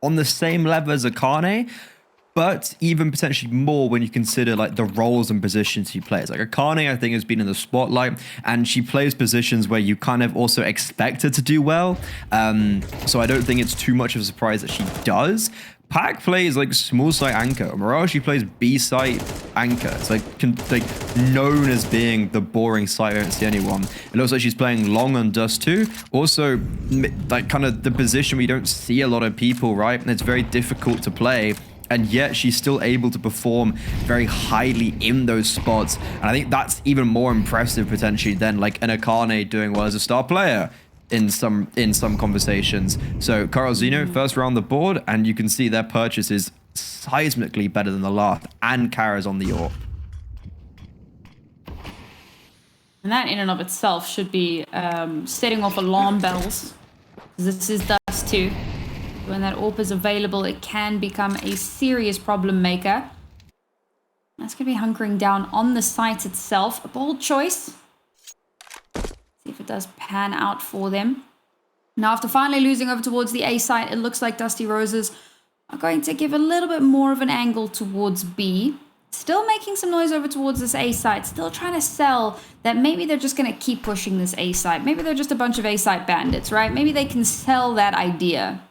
on the same level as akane, but even potentially more when you consider like the roles and positions she plays. Like akane, I think, has been in the spotlight, and she plays positions where you kind of also expect her to do well. So I don't think it's too much of a surprise that she does. Pack plays like small site anchor. Mirage, she plays B site anchor. It's like known as being the boring site. I don't see anyone. It looks like she's playing long on Dust2. Also, like kind of the position we don't see a lot of people, right? And it's very difficult to play. And yet she's still able to perform very highly in those spots. And I think that's even more impressive potentially than like an akane doing well as a star player in some conversations. So Curralzinho, first round the board, and you can see their purchase is seismically better than the last, and Kara's on the AWP. And that in and of itself should be setting off alarm bells. This is Dust2. When that AWP is available, it can become a serious problem maker. That's going to be hunkering down on the site itself. A bold choice. See if it does pan out for them. Now, after finally losing over towards the A site, it looks like Dusty Roses are going to give a little bit more of an angle towards B. Still making some noise over towards this A site. Still trying to sell that maybe they're just going to keep pushing this A site. Maybe they're just a bunch of A site bandits, right? Maybe they can sell that idea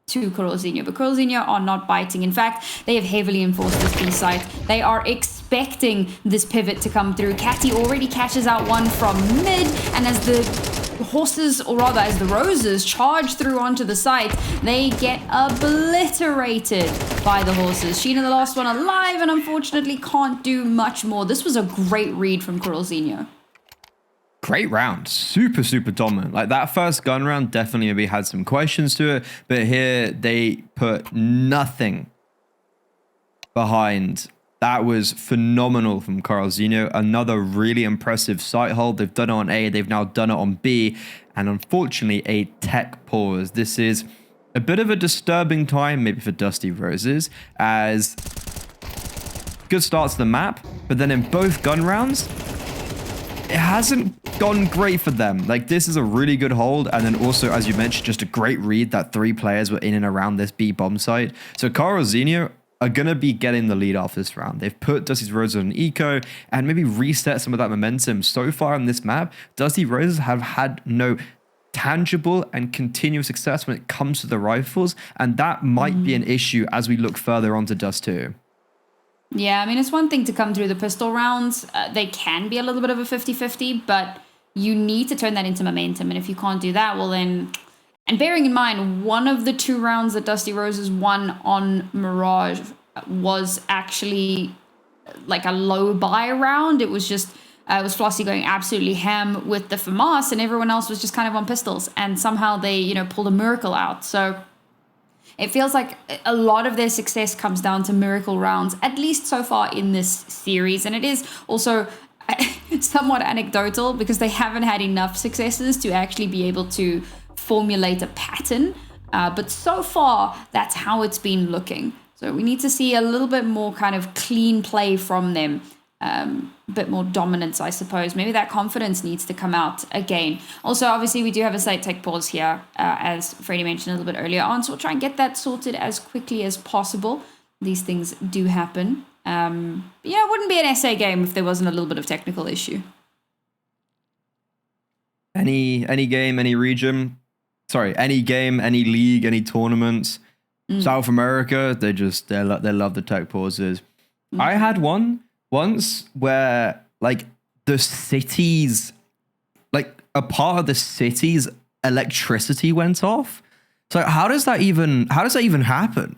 to Curralzinho, but Curralzinho are not biting. In fact, they have heavily enforced this B site. They are expecting this pivot to come through. Catty already catches out one from mid, and as the horses, or rather as the Roses, charge through onto the site, they get obliterated by the horses. chjna, the last one alive, and unfortunately can't do much more. This was a great read from Curralzinho. Great round. Super, super dominant. Like that first gun round definitely maybe had some questions to it, but here they put nothing behind. That was phenomenal from Curralzinho. Another really impressive site hold. They've done it on A, they've now done it on B, and unfortunately a tech pause. This is a bit of a disturbing time maybe for Dusty Roses, as good starts to the map, but then in both gun rounds, it hasn't gone great for them. Like, this is a really good hold, and then also, as you mentioned, just a great read that three players were in and around this B bomb site. So Curralzinho are going to be getting the lead after this round. They've put Dusty Roses on eco and maybe reset some of that momentum. So far on this map, Dusty Roses have had no tangible and continuous success when it comes to the rifles, and that might be an issue as we look further on to Dust 2. Yeah, I mean, it's one thing to come through the pistol rounds. They can be a little bit of a 50-50, but you need to turn that into momentum. And if you can't do that, well then... And bearing in mind, one of the 2 rounds that Dusty Roses won on Mirage was actually like a low buy round. It was just, it was Flossie going absolutely ham with the FAMAS, and everyone else was just kind of on pistols. And somehow they, you know, pulled a miracle out. So it feels like a lot of their success comes down to miracle rounds, at least so far in this series. And it is also somewhat anecdotal because they haven't had enough successes to actually be able to formulate a pattern, but so far that's how it's been looking. So we need to see a little bit more kind of clean play from them, a bit more dominance, I suppose. Maybe that confidence needs to come out again. Also, obviously, we do have a site tech pause here, as Freddie mentioned a little bit earlier on, so we'll try and get that sorted as quickly as possible. These things do happen. It wouldn't be an SA game if there wasn't a little bit of technical issue. Any game, any region, any game, any league, any tournaments, South America, they love the tech pauses. I had one once where like the city's, like a part of the city's electricity went off. So how does that even happen?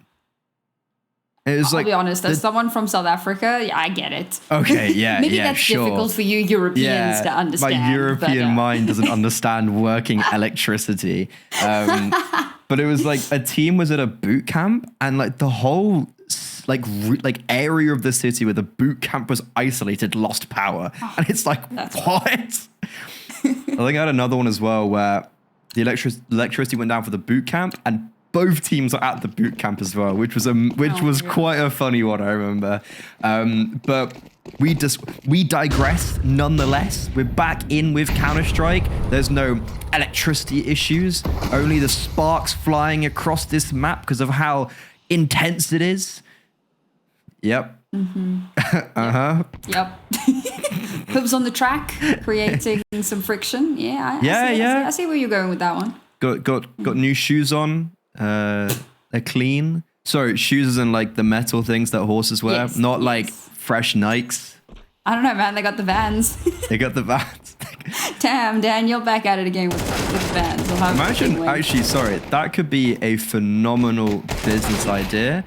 I'll be honest, as someone from South Africa, yeah, I get it. Okay, yeah, Maybe yeah, that's sure. difficult for you Europeans to understand. My European mind doesn't understand working electricity. But it was like a team was at a boot camp, and like the whole like area of the city where the boot camp was isolated lost power, and it's like what? I think I had another one as well where the electricity went down for the boot camp, and both teams are at the boot camp as well, which was quite a funny one, I remember. But we digress nonetheless. We're back in with Counter-Strike. There's no electricity issues, only the sparks flying across this map because of how intense it is. Yep. Uh-huh. Yep. Hooves on the track, creating some friction. Yeah, I see where you're going with that one. Got new shoes on. They're clean. Sorry, shoes as in like the metal things that horses wear, not like fresh Nikes. I don't know, man. They got the Vans. They got the Vans. Damn, Dan, you're back at it again with Vans. Imagine, actually, sorry, that could be a phenomenal business idea.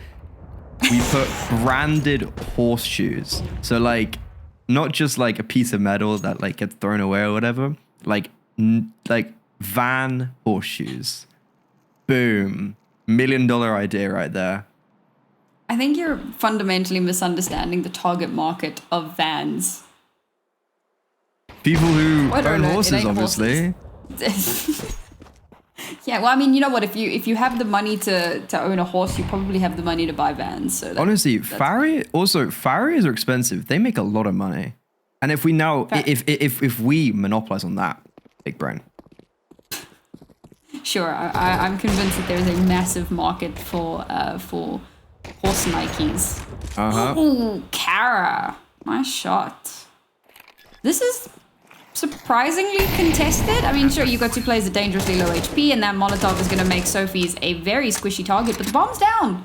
We put branded horseshoes. So like, not just like a piece of metal that like gets thrown away or whatever. Like van horseshoes. Boom. $1 million idea right there. I think you're fundamentally misunderstanding the target market of Vans. People who own horses, obviously. Yeah, well, I mean, you know what? If you have the money to own a horse, you probably have the money to buy Vans. So honestly, farriers are expensive. They make a lot of money. And if we if we monopolize on that, big brain. Sure, I'm convinced that there's a massive market for horse Nikes. Ooh, Kara, nice shot. This is surprisingly contested. I mean, sure, you got 2 players at dangerously low HP, and that Molotov is going to make Sophie's a very squishy target, but the bomb's down.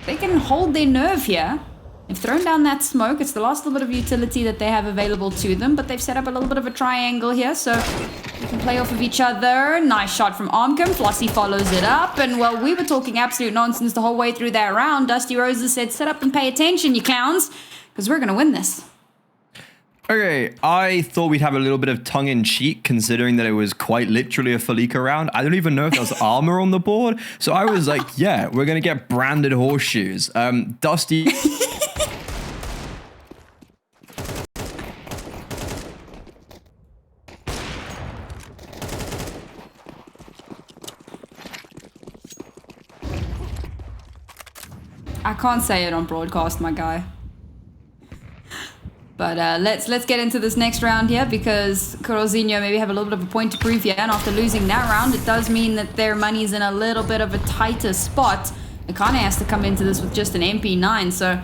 They can hold their nerve here. They've thrown down that smoke. It's the last little bit of utility that they have available to them, but they've set up a little bit of a triangle here, so they can play off of each other. Nice shot from Armcom. Flossie follows it up, and well, we were talking absolute nonsense the whole way through that round. Dusty Roses said, set up and pay attention, you clowns, because we're going to win this. Okay, I thought we'd have a little bit of tongue-in-cheek, considering that it was quite literally a Felica round. I don't even know if there was armor on the board, so I was like, yeah, we're going to get branded horseshoes. Dusty... I can't say it on broadcast, my guy. But let's get into this next round here, because Curralzinho maybe have a little bit of a point to prove here, and after losing that round, it does mean that their money's in a little bit of a tighter spot. akane has to come into this with just an MP9, so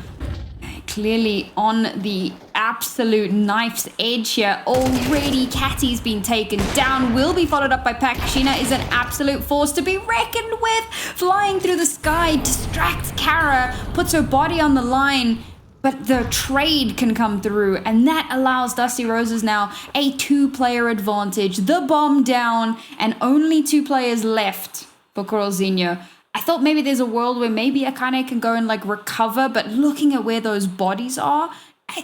clearly on the absolute knife's edge here. Already Catty's been taken down, will be followed up by Pac. chjna is an absolute force to be reckoned with. Flying through the sky, distracts Kara, puts her body on the line, but the trade can come through, and that allows Dusty Roses now a 2-player advantage. The bomb down, and only 2 players left for Curralzinho. I thought maybe there's a world where maybe akane can go and like recover, but looking at where those bodies are,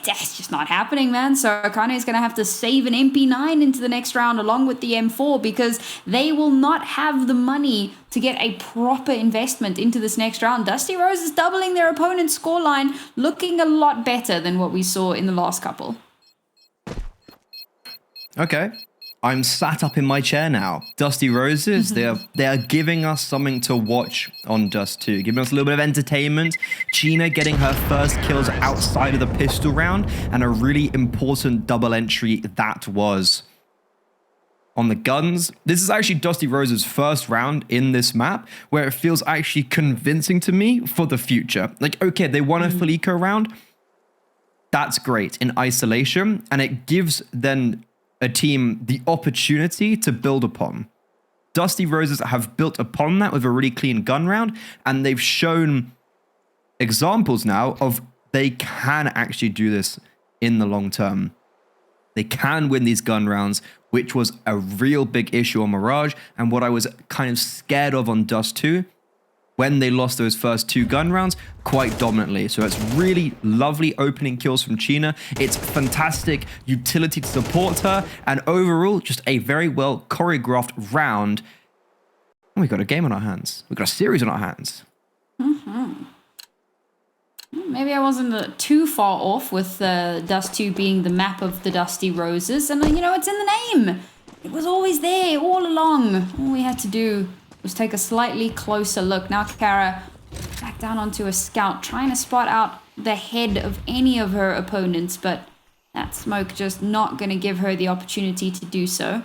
that's just not happening, man. So akane is going to have to save an MP9 into the next round along with the M4, because they will not have the money to get a proper investment into this next round. Dusty Rose is doubling their opponent's scoreline, looking a lot better than what we saw in the last couple. Okay. I'm sat up in my chair now. Dusty Roses, they are giving us something to watch on Dust 2, giving us a little bit of entertainment. chjna getting her first kills outside of the pistol round, and a really important double entry that was. On the guns, this is actually Dusty Rose's first round in this map where it feels actually convincing to me for the future. Like, okay, they won a Felico round. That's great in isolation, and it gives then a team the opportunity to build upon. Dusty Roses have built upon that with a really clean gun round, and they've shown examples now of they can actually do this in the long term. They can win these gun rounds, which was a real big issue on Mirage, and what I was kind of scared of on Dust 2 when they lost those first 2 gun rounds quite dominantly. So it's really lovely opening kills from chjna. It's fantastic utility to support her, and overall just a very well choreographed round. And we got a game on our hands. We've got a series on our hands. Maybe I wasn't too far off with Dust 2 being the map of the Dusty Roses, and you know, it's in the name. It was always there all along. All we had to do was take a slightly closer look. Now Kara back down onto a scout, trying to spot out the head of any of her opponents, but that smoke just not going to give her the opportunity to do so.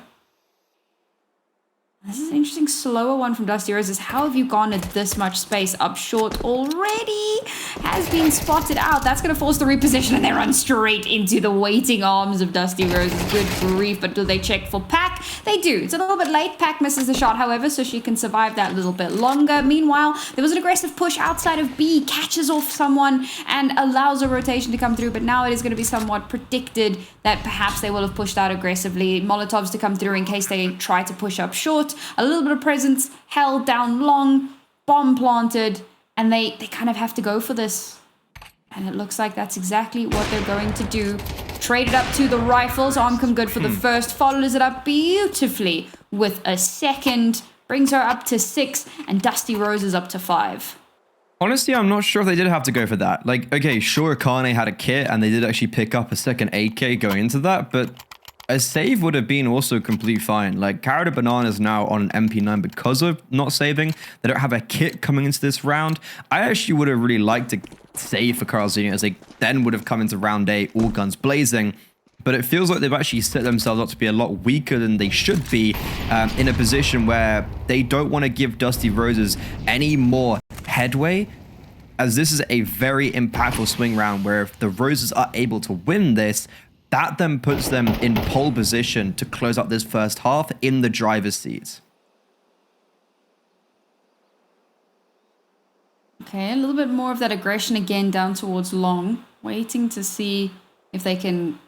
This is an interesting slower one from Dusty Roses. How have you garnered this much space up short already? Has been spotted out. That's going to force the reposition, and they run straight into the waiting arms of Dusty Roses. Good grief, but do they check for Pac? They do. It's a little bit late. Pac misses the shot, however, so she can survive that a little bit longer. Meanwhile, there was an aggressive push outside of B, catches off someone and allows a rotation to come through, but now it is going to be somewhat predicted that perhaps they will have pushed out aggressively. Molotovs to come through in case they try to push up short. A little bit of presence held down long, bomb planted, and they kind of have to go for this. And it looks like that's exactly what they're going to do. Traded up to the rifles. Armcom good for the first. Follows it up beautifully with a second. Brings her up to 6, and Dusty Roses up to 5. Honestly, I'm not sure if they did have to go for that. Like, okay, sure, akane had a kit, and they did actually pick up a second AK going into that, but a save would have been also completely fine. Like, Carrot and Banana is now on an MP9 because of not saving. They don't have a kit coming into this round. I actually would have really liked to save for Curralzinho, as they then would have come into round 8, all guns blazing. But it feels like they've actually set themselves up to be a lot weaker than they should be, in a position where they don't want to give Dusty Roses any more headway, as this is a very impactful swing round where if the Roses are able to win this, that then puts them in pole position to close out this first half in the driver's seat. Okay, a little bit more of that aggression again down towards long. Waiting to see if they can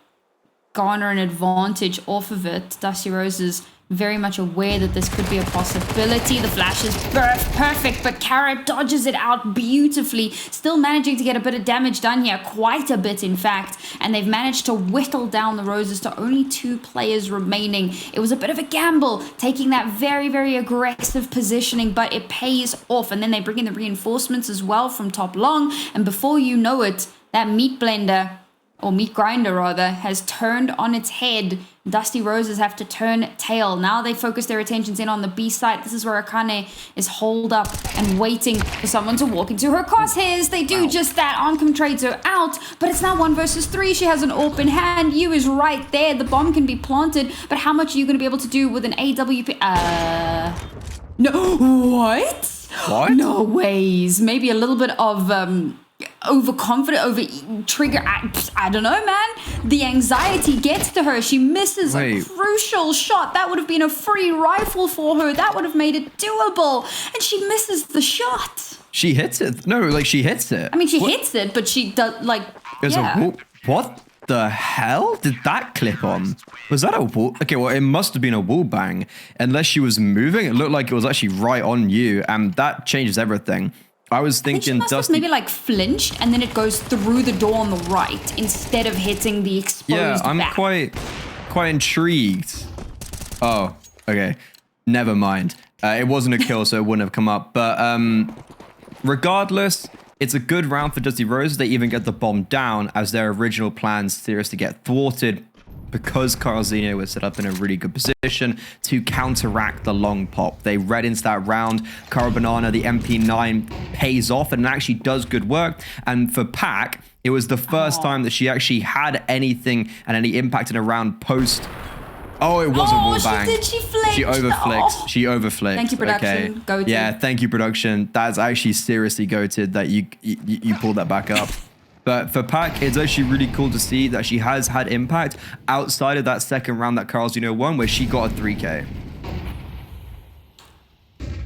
garner an advantage off of it. Dusty Rose is very much aware that this could be a possibility. The flash is perfect, but Carrot dodges it out beautifully. Still managing to get a bit of damage done here, quite a bit in fact, and they've managed to whittle down the Roses to only 2 players remaining. It was a bit of a gamble, taking that very, very aggressive positioning, but it pays off, and then they bring in the reinforcements as well from top long, and before you know it, that meat blender, or meat grinder rather, has turned on its head. Dusty Roses have to turn tail. Now they focus their attentions in on the B side. This is where akane is holed up and waiting for someone to walk into her crosshairs. They do just that. Armcom trades her out, but it's now 1 versus 3. She has an open hand. You is right there. The bomb can be planted, but how much are you going to be able to do with an AWP? No, what? What? No ways. Maybe a little bit of overconfident, over trigger. I don't know, man. The anxiety gets to her. She misses a crucial shot. That would have been a free rifle for her. That would have made it doable. And she misses the shot. She hits it. No, like she hits it. I mean, she hits it, but she does like. What the hell did that clip on? Was that a wall? Okay, well, it must have been a wall bang. Unless she was moving, it looked like it was actually right on you, and that changes everything. I was thinking Dusty maybe like flinched, and then it goes through the door on the right instead of hitting the exposed I'm back. quite intrigued. Oh, okay. Never mind. It wasn't a kill, so it wouldn't have come up. But regardless, it's a good round for Dusty Rose. They even get the bomb down as their original plans seriously get thwarted because Curralzinho was set up in a really good position to counteract the long pop. They read into that round. Cara Banana, the MP9, pays off and actually does good work. And for Pac, it was the first time that she actually had anything and any impact in a round post. Oh, it was a wall bang. She flicked. She overflicked. She overflicked. Thank you, production. Okay. Goated. Yeah, thank you, production. That's actually seriously goated that you pulled that back up. But for Pac, it's actually really cool to see that she has had impact outside of that second round that Curralzinho won, where she got a 3K.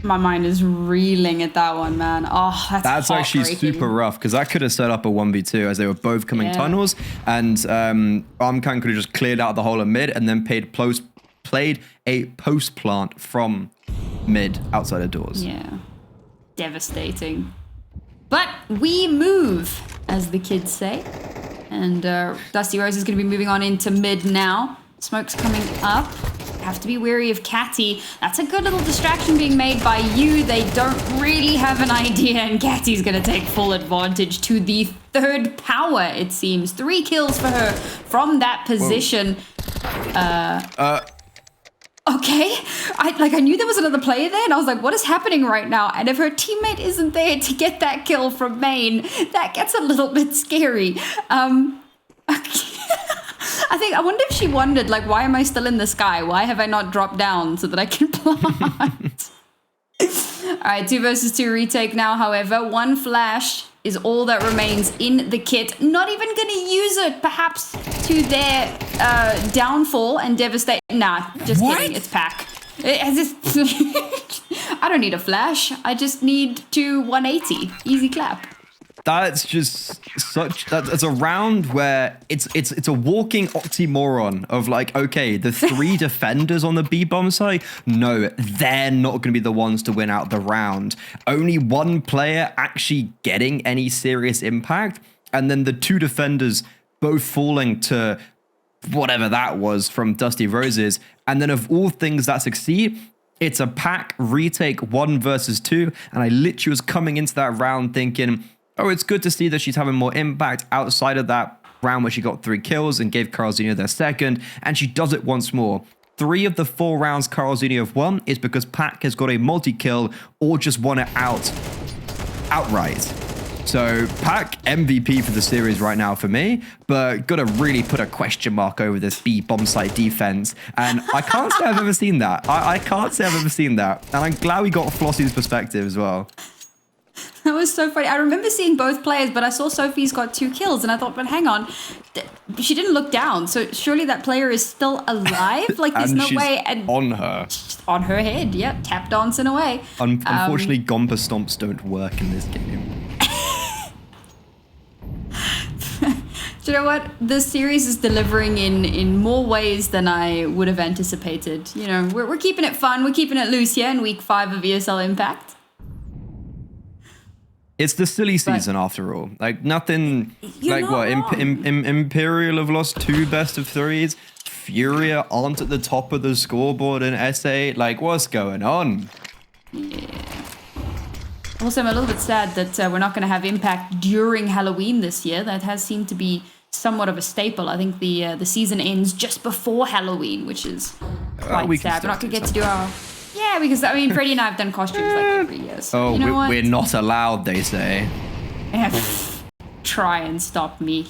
My mind is reeling at that one, man. Oh, that's actually super rough because that could have set up a 1v2 as they were both coming tunnels, and Armcan could have just cleared out the whole of mid and then played a post plant from mid outside of doors. Yeah, devastating. But we move, as the kids say. And Dusty Rose is going to be moving on into mid now. Smoke's coming up. Have to be wary of Catty. That's a good little distraction being made by you. They don't really have an idea, and Catty's going to take full advantage to the third power, it seems. 3 kills for her from that position. Okay, I knew there was another player there, and I was like, what is happening right now? And if her teammate isn't there to get that kill from main, that gets a little bit scary. I wonder if she wondered, like, why am I still in the sky? Why have I not dropped down so that I can plant? All right, 2 versus 2 retake now, however. 1 flash is all that remains in the kit. Not even going to use it, perhaps, to their downfall and devastate. Nah, just kidding. It's Pac. I don't need a flash. I just need to 180. Easy clap. That's just that's a round where it's a walking oxymoron of like, okay, the 3 defenders on the B-bomb side, no, they're not going to be the ones to win out the round. Only 1 player actually getting any serious impact, and then the 2 defenders both falling to whatever that was from Dusty Roses. And then of all things that succeed, it's a Pac retake 1 versus 2, and I literally was coming into that round thinking, oh, it's good to see that she's having more impact outside of that round where she got 3 kills and gave Curralzinho their second, and she does it once more. 3 of the 4 rounds Curralzinho have won is because Pac has got a multi-kill or just won it outright. So Pac MVP for the series right now for me, but got to really put a question mark over this B bomb site defense. And I can't say I've ever seen that. I can't say I've ever seen that. And I'm glad we got Flossie's perspective as well. That was so funny. I remember seeing both players, but I saw Sophie's got 2 kills, and I thought, but hang on, she didn't look down, so surely that player is still alive? Like, there's no way. And on her. On her head, yep, tap dancing away. Unfortunately, Gompa Stomps don't work in this game. Do you know what? This series is delivering in more ways than I would have anticipated. You know, we're keeping it fun, we're keeping it loose here in week 5 of ESL Impact. It's the silly season after all. Like nothing. Like what? Imperial have lost 2 best of 3s. Furia aren't at the top of the scoreboard in S8. Like what's going on? Yeah. Also, I'm a little bit sad that we're not going to have Impact during Halloween this year. That has seemed to be somewhat of a staple. I think the season ends just before Halloween, which is quite sad. We're not going to get to do our. Yeah, because I mean, Freddie and I have done costumes like every year. So, oh, you know we're not allowed, they say. Try and stop me.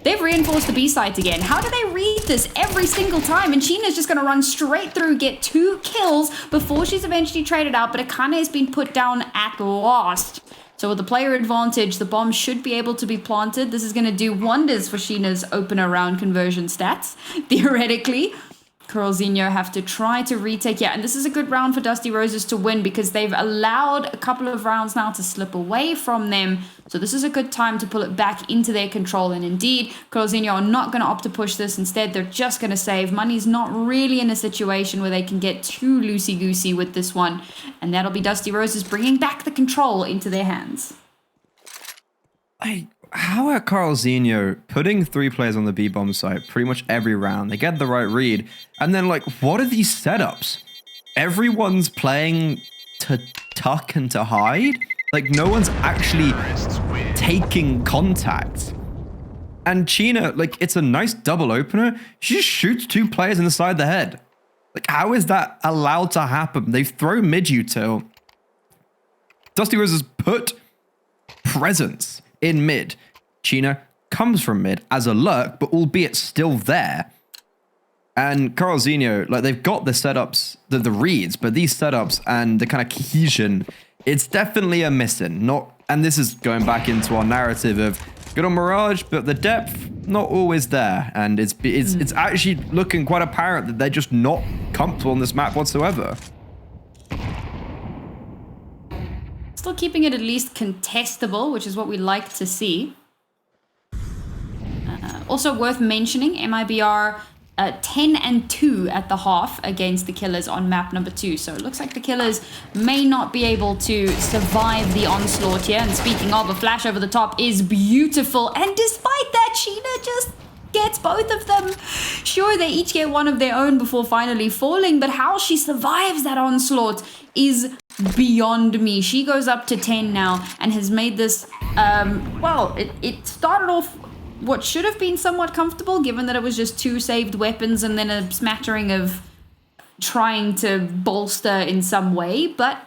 They've reinforced the B site again. How do they read this every single time? And chjna's just going to run straight through, get 2 kills before she's eventually traded out. But akane has been put down at last. So with the player advantage, the bomb should be able to be planted. This is going to do wonders for chjna's opener round conversion stats, theoretically. Curralzinho have to try to retake. Yeah, and this is a good round for Dusty Roses to win because they've allowed a couple of rounds now to slip away from them. So this is a good time to pull it back into their control. And indeed, Curralzinho are not going to opt to push this. Instead, they're just going to save. Money's not really in a situation where they can get too loosey-goosey with this one. And that'll be Dusty Roses bringing back the control into their hands. How are Curralzinho putting 3 players on the B-bomb site pretty much every round? They get the right read. And then, like, what are these setups? Everyone's playing to tuck and to hide? Like, no one's actually taking contact. And chjna, like, it's a nice double opener. She just shoots 2 players in the side of the head. Like, how is that allowed to happen? They've thrown mid-util. Dusty Roses put presence in mid. chjna comes from mid as a lurk, but albeit still there. And Curralzinho, like, they've got the setups, the reads, but these setups and the kind of cohesion, it's definitely a missing. And this is going back into our narrative of good on Mirage, but the depth not always there. And it's actually looking quite apparent that they're just not comfortable on this map whatsoever. Still keeping it at least contestable, which is what we like to see. Also worth mentioning, MIBR 10-2 at the half against the Killers on map number 2. So it looks like the Killers may not be able to survive the onslaught here. And speaking of, a flash over the top is beautiful. And despite that, chjna just gets both of them. Sure, they each get one of their own before finally falling, but how she survives that onslaught is beyond me. She goes up to 10 now and has made this, well, it started off what should have been somewhat comfortable, given that it was just 2 saved weapons and then a smattering of trying to bolster in some way. But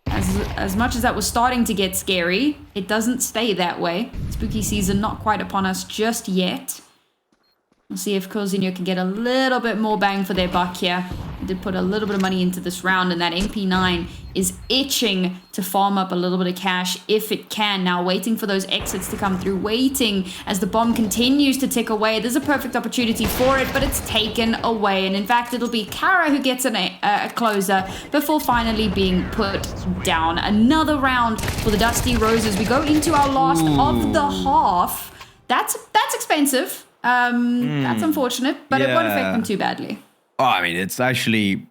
as much as that was starting to get scary, it doesn't stay that way. Spooky season not quite upon us just yet. We'll see if Curralzinho can get a little bit more bang for their buck here. They did put a little bit of money into this round, and that MP9 is itching to farm up a little bit of cash if it can. Now waiting for those exits to come through, waiting as the bomb continues to tick away. There's a perfect opportunity for it, but it's taken away. And in fact, it'll be Kara who gets a closer before finally being put down. Another round for the Dusty Roses. We go into our last of the half. That's expensive. That's unfortunate, but it won't affect them too badly. Oh, I mean, it's actually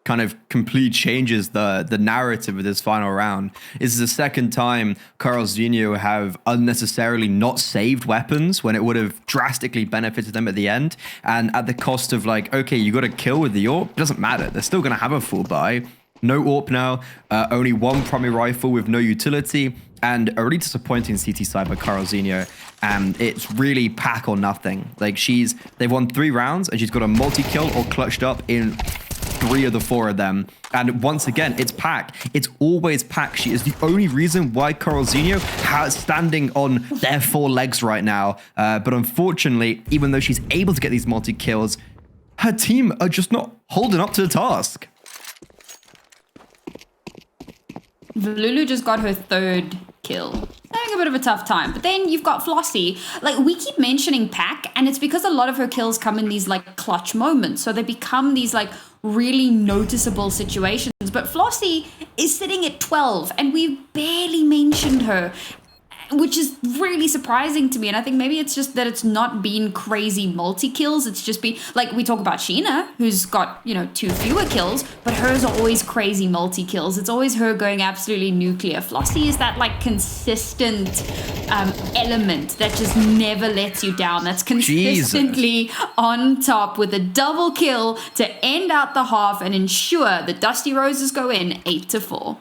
kind of complete changes the narrative of this final round. This is the second time Curralzinho have unnecessarily not saved weapons when it would have drastically benefited them at the end. And at the cost of, like, okay, you got to kill with the AWP. Doesn't matter. They're still going to have a full buy. No AWP now. Only 1 primary rifle with no utility. And a really disappointing CT side by Curralzinho. And it's really pack or nothing. Like, they've won 3 rounds and she's got a multi-kill or clutched up in 3 of the 4 of them. And once again, it's pack. It's always pack. She is the only reason why Curralzinho is standing on their 4 legs right now. But unfortunately, even though she's able to get these multi-kills, her team are just not holding up to the task. Lulu just got her 3rd kill. Having a bit of a tough time. But then you've got Flossie. Like, we keep mentioning Pack, and it's because a lot of her kills come in these, like, clutch moments. So they become these, like, really noticeable situations. But Flossie is sitting at 12, and we've barely mentioned her, which is really surprising to me. And I think maybe it's just that it's not been crazy multi-kills. It's just been, like, we talk about chjna, who's got, 2 fewer kills, but hers are always crazy multi-kills. It's always her going absolutely nuclear. Flossie is that, like, consistent element that just never lets you down. That's consistently on top with a double kill to end out the half and ensure the Dusty Roses go in 8-4.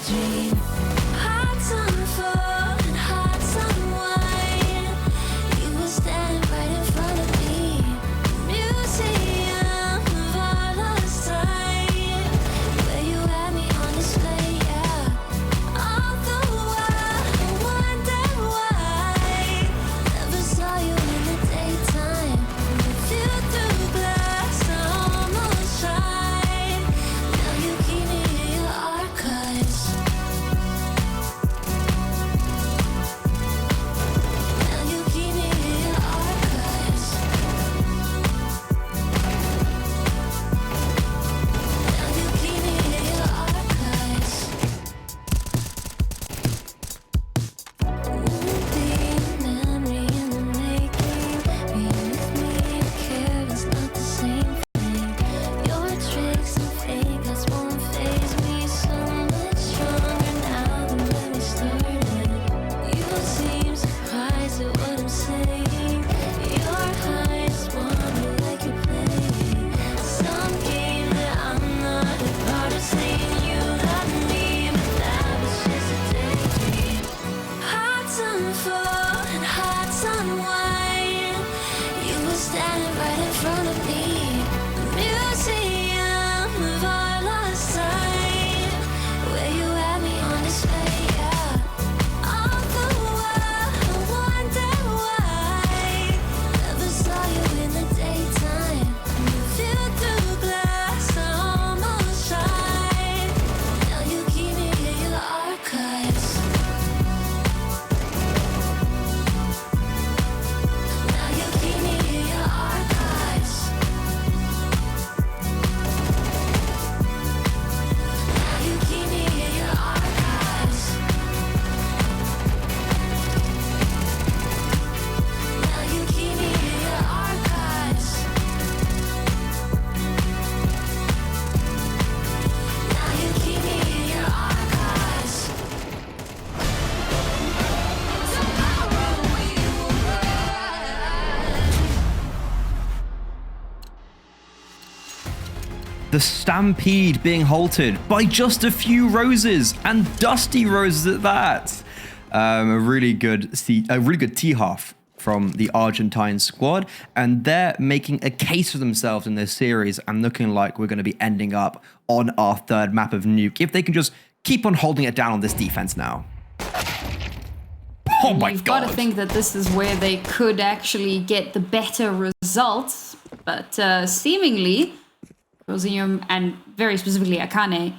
daydream. Hearts on fire and hearts on wine. You were standing right in front of me. Museum of our lost time, where you had me on display, yeah. All the while I wonder why never saw you in the daytime. Feel through glass, I almost tried. Now you keep me in your archives. Now you keep me in your archives. Now you keep me in your archives. Deep memory in the making. Being with me and care is not the same thing. Your tricks and fake us won't faze me. So much stronger now than when we started. You seem surprised at what I'm saying. Your eyes wander like you're playing some game that I'm not a part of. Saying you love me, but that was just a daydream. Hearts on fire and hearts on wine. You were standing right in front of me. Museum of our lost time, where you had me on display, yeah. All the while I wonder why never saw you in the daytime. You feel through glass, I almost tried. Now you keep me in your archives. Now you keep me in your archives. Now you keep me in your archives. Now you keep me in your archives. Now you keep me in your archives. Tomorrow we will rise. The stampede being halted by just a few roses, and dusty roses at that. A really good tee half from the Argentine squad, and they're making a case for themselves in this series and looking like we're going to be ending up on our third map of Nuke if they can just keep on holding it down on this defense now. Oh my You've god. got to think that this is where they could actually get the better results, but seemingly Curralzinho and very specifically Akane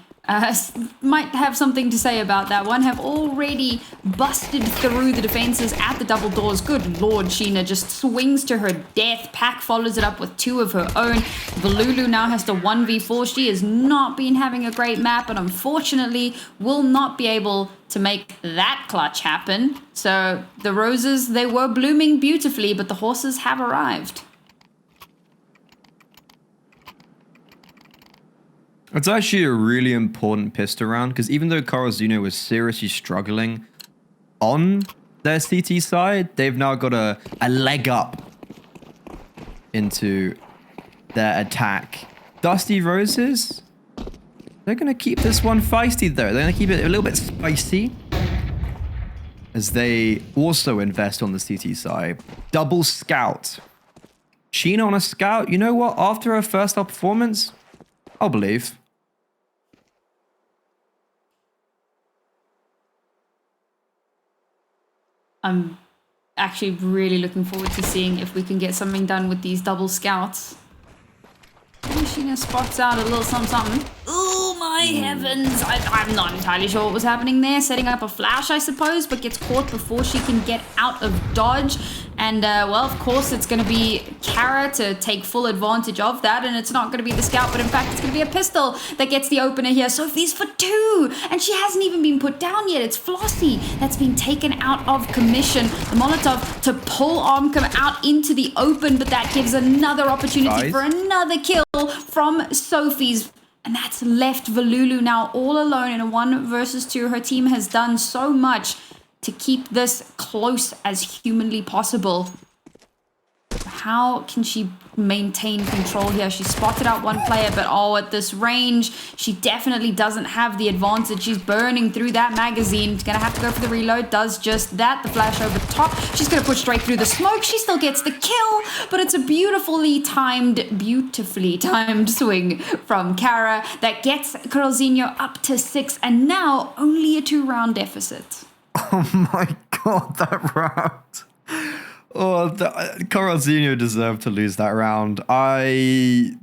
might have something to say about that one, have already busted through the defenses at the double doors. Good lord, chjna just swings to her death. Pack follows it up with two of her own. Volulu now has to 1v4. She has not been having a great map, and unfortunately will not be able to make that clutch happen. So the roses, they were blooming beautifully, but the horses have arrived. It's actually a really important pistol round, because even though Curralzinho was seriously struggling on their CT side, they've now got a leg up into their attack. Dusty Roses, they're going to keep this one feisty though. They're going to keep it a little bit spicy as they also invest on the CT side. Double scout. chjna on a scout, you know what? After her first up performance, I'll believe. I'm actually really looking forward to seeing if we can get something done with these double scouts. chjna spots out a little something. Oh my heavens! I'm not entirely sure what was happening there. Setting up a flash, I suppose, but gets caught before she can get out of dodge. And, well, of course, it's going to be Kara to take full advantage of that. And it's not going to be the scout, but in fact, it's going to be a pistol that gets the opener here. Sophie's for two, and she hasn't even been put down yet. It's Flossie that's been taken out of commission. The Molotov to pull Armcom out into the open, but that gives another opportunity for another kill from Sophie's. And that's left Volulu now all alone in a 1 versus 2. Her team has done so much to keep this close as humanly possible. How can she maintain control here. She spotted out one player, but at this range, she definitely doesn't have the advantage. She's burning through that magazine. She's gonna have to go for the reload. Does just that. The flash over the top. She's gonna push straight through the smoke. She still gets the kill, but it's a beautifully timed swing from Kara that gets Curralzinho up to 6, and now only a 2-round deficit. Oh my god, that round. Oh, Curralzinho deserved to lose that round.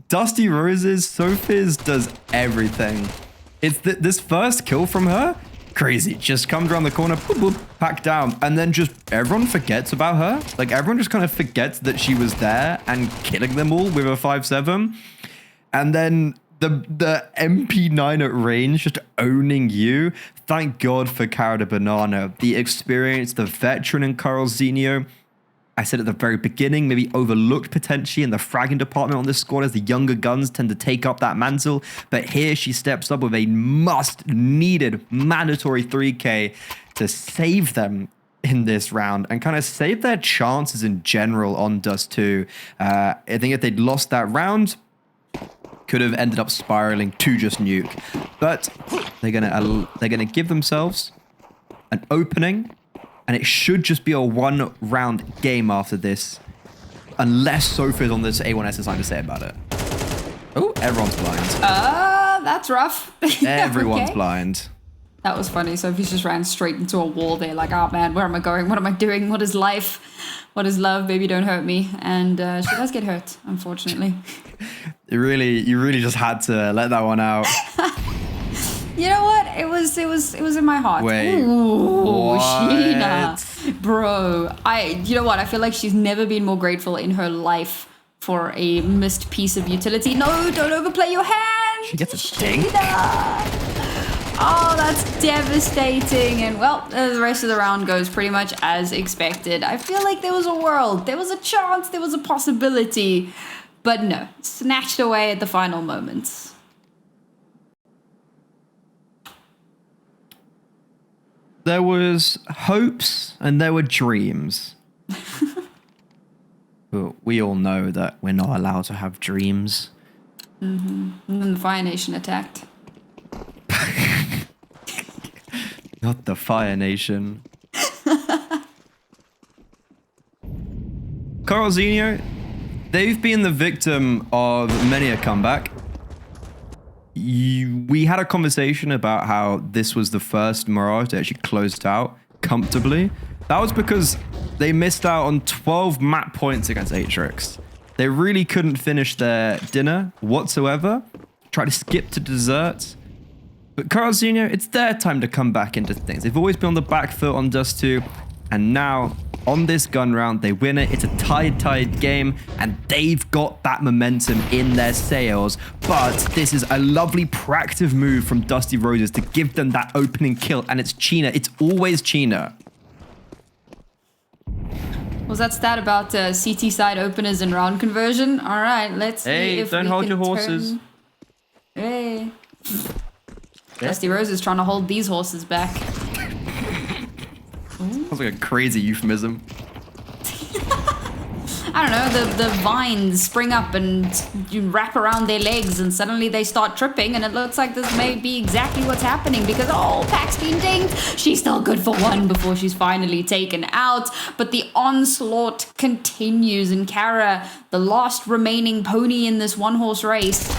Dusty Roses, Sophiz does everything. It's this first kill from her, crazy. Just comes around the corner, boop, boop, pack down, and then just everyone forgets about her. Like, everyone just kind of forgets that she was there and killing them all with a 5-7. And then the MP9 at range just owning you. Thank God for Cara de Banana. The experience, the veteran in Curralzinho. I said at the very beginning, maybe overlooked potentially in the fragging department on this squad, as the younger guns tend to take up that mantle. But here she steps up with a much-needed mandatory 3K to save them in this round and kind of save their chances in general on Dust2. I think if they'd lost that round, could have ended up spiraling to just nuke. But they're gonna give themselves an opening. And it should just be a 1-round game after this. Unless Sophiz on this A1S has something to say about it. Oh, everyone's blind. That's rough. Everyone's Okay. blind. That was funny. Sophie's just ran straight into a wall there, like, oh man, where am I going? What am I doing? What is life? What is love? Baby, don't hurt me. And she does get hurt, unfortunately. You really just had to let that one out. You know what? It was in my heart. Wait, Ooh, what? chjna. Bro, you know what? I feel like she's never been more grateful in her life for a missed piece of utility. No, don't overplay your hand. She gets a dink. Oh, that's devastating. And well, the rest of the round goes pretty much as expected. I feel like there was a world, there was a chance, there was a possibility, but no, snatched away at the final moments. There was hopes and there were dreams. But we all know that we're not allowed to have dreams. And then the Fire Nation attacked. Not the Fire Nation. Curralzinho, they've been the victim of many a comeback. We had a conversation about how this was the first Mirage that actually closed out comfortably. That was because they missed out on 12 map points against Atrix. They really couldn't finish their dinner whatsoever. Tried to skip to dessert. But Curralzinho, it's their time to come back into things. They've always been on the back foot on Dust2, and now on this gun round, they win it. It's a tied game, and they've got that momentum in their sails. But this is a lovely proactive move from Dusty Roses to give them that opening kill, and it's chjna. It's always chjna. Was that stat about CT side openers and round conversion? All right, let's see if don't we hold can your horses. Hey. Dusty Roses trying to hold these horses back. Sounds like a crazy euphemism. I don't know, the vines spring up and you wrap around their legs and suddenly they start tripping, and it looks like this may be exactly what's happening because, oh, Pack's been dinged. She's still good for one before she's finally taken out, but the onslaught continues, and Kara, the last remaining pony in this one-horse race,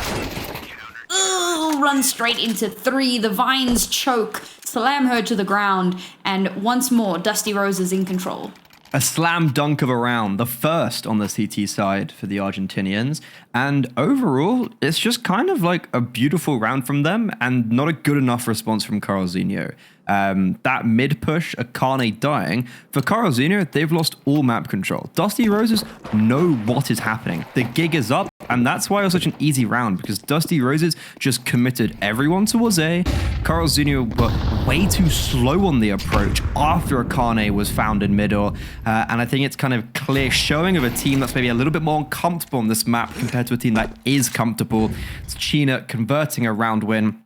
runs straight into 3. The vines choke, slam her to the ground, and once more, Dusty Roses in control. A slam dunk of a round, the first on the CT side for the Argentinians. And overall, it's just kind of like a beautiful round from them and not a good enough response from Curralzinho. That mid push, akane dying. For Curralzinho, they've lost all map control. Dusty Roses know what is happening. The gig is up, and that's why it was such an easy round, because Dusty Roses just committed everyone towards A. Curralzinho were way too slow on the approach after akane was found in middle. And I think it's kind of clear showing of a team that's maybe a little bit more uncomfortable on this map compared to a team that is comfortable. It's chjna converting a round win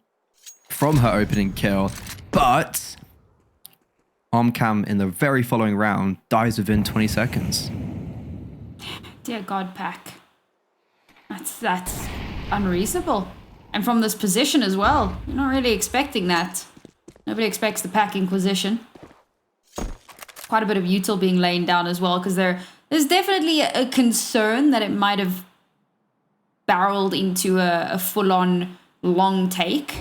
from her opening kill. But Armcam in the very following round dies within 20 seconds. Dear God, Pack. That's unreasonable. And from this position as well. You're not really expecting that. Nobody expects the pack inquisition. Quite a bit of util being laid down as well, because there's definitely a concern that it might have barreled into a full-on long take.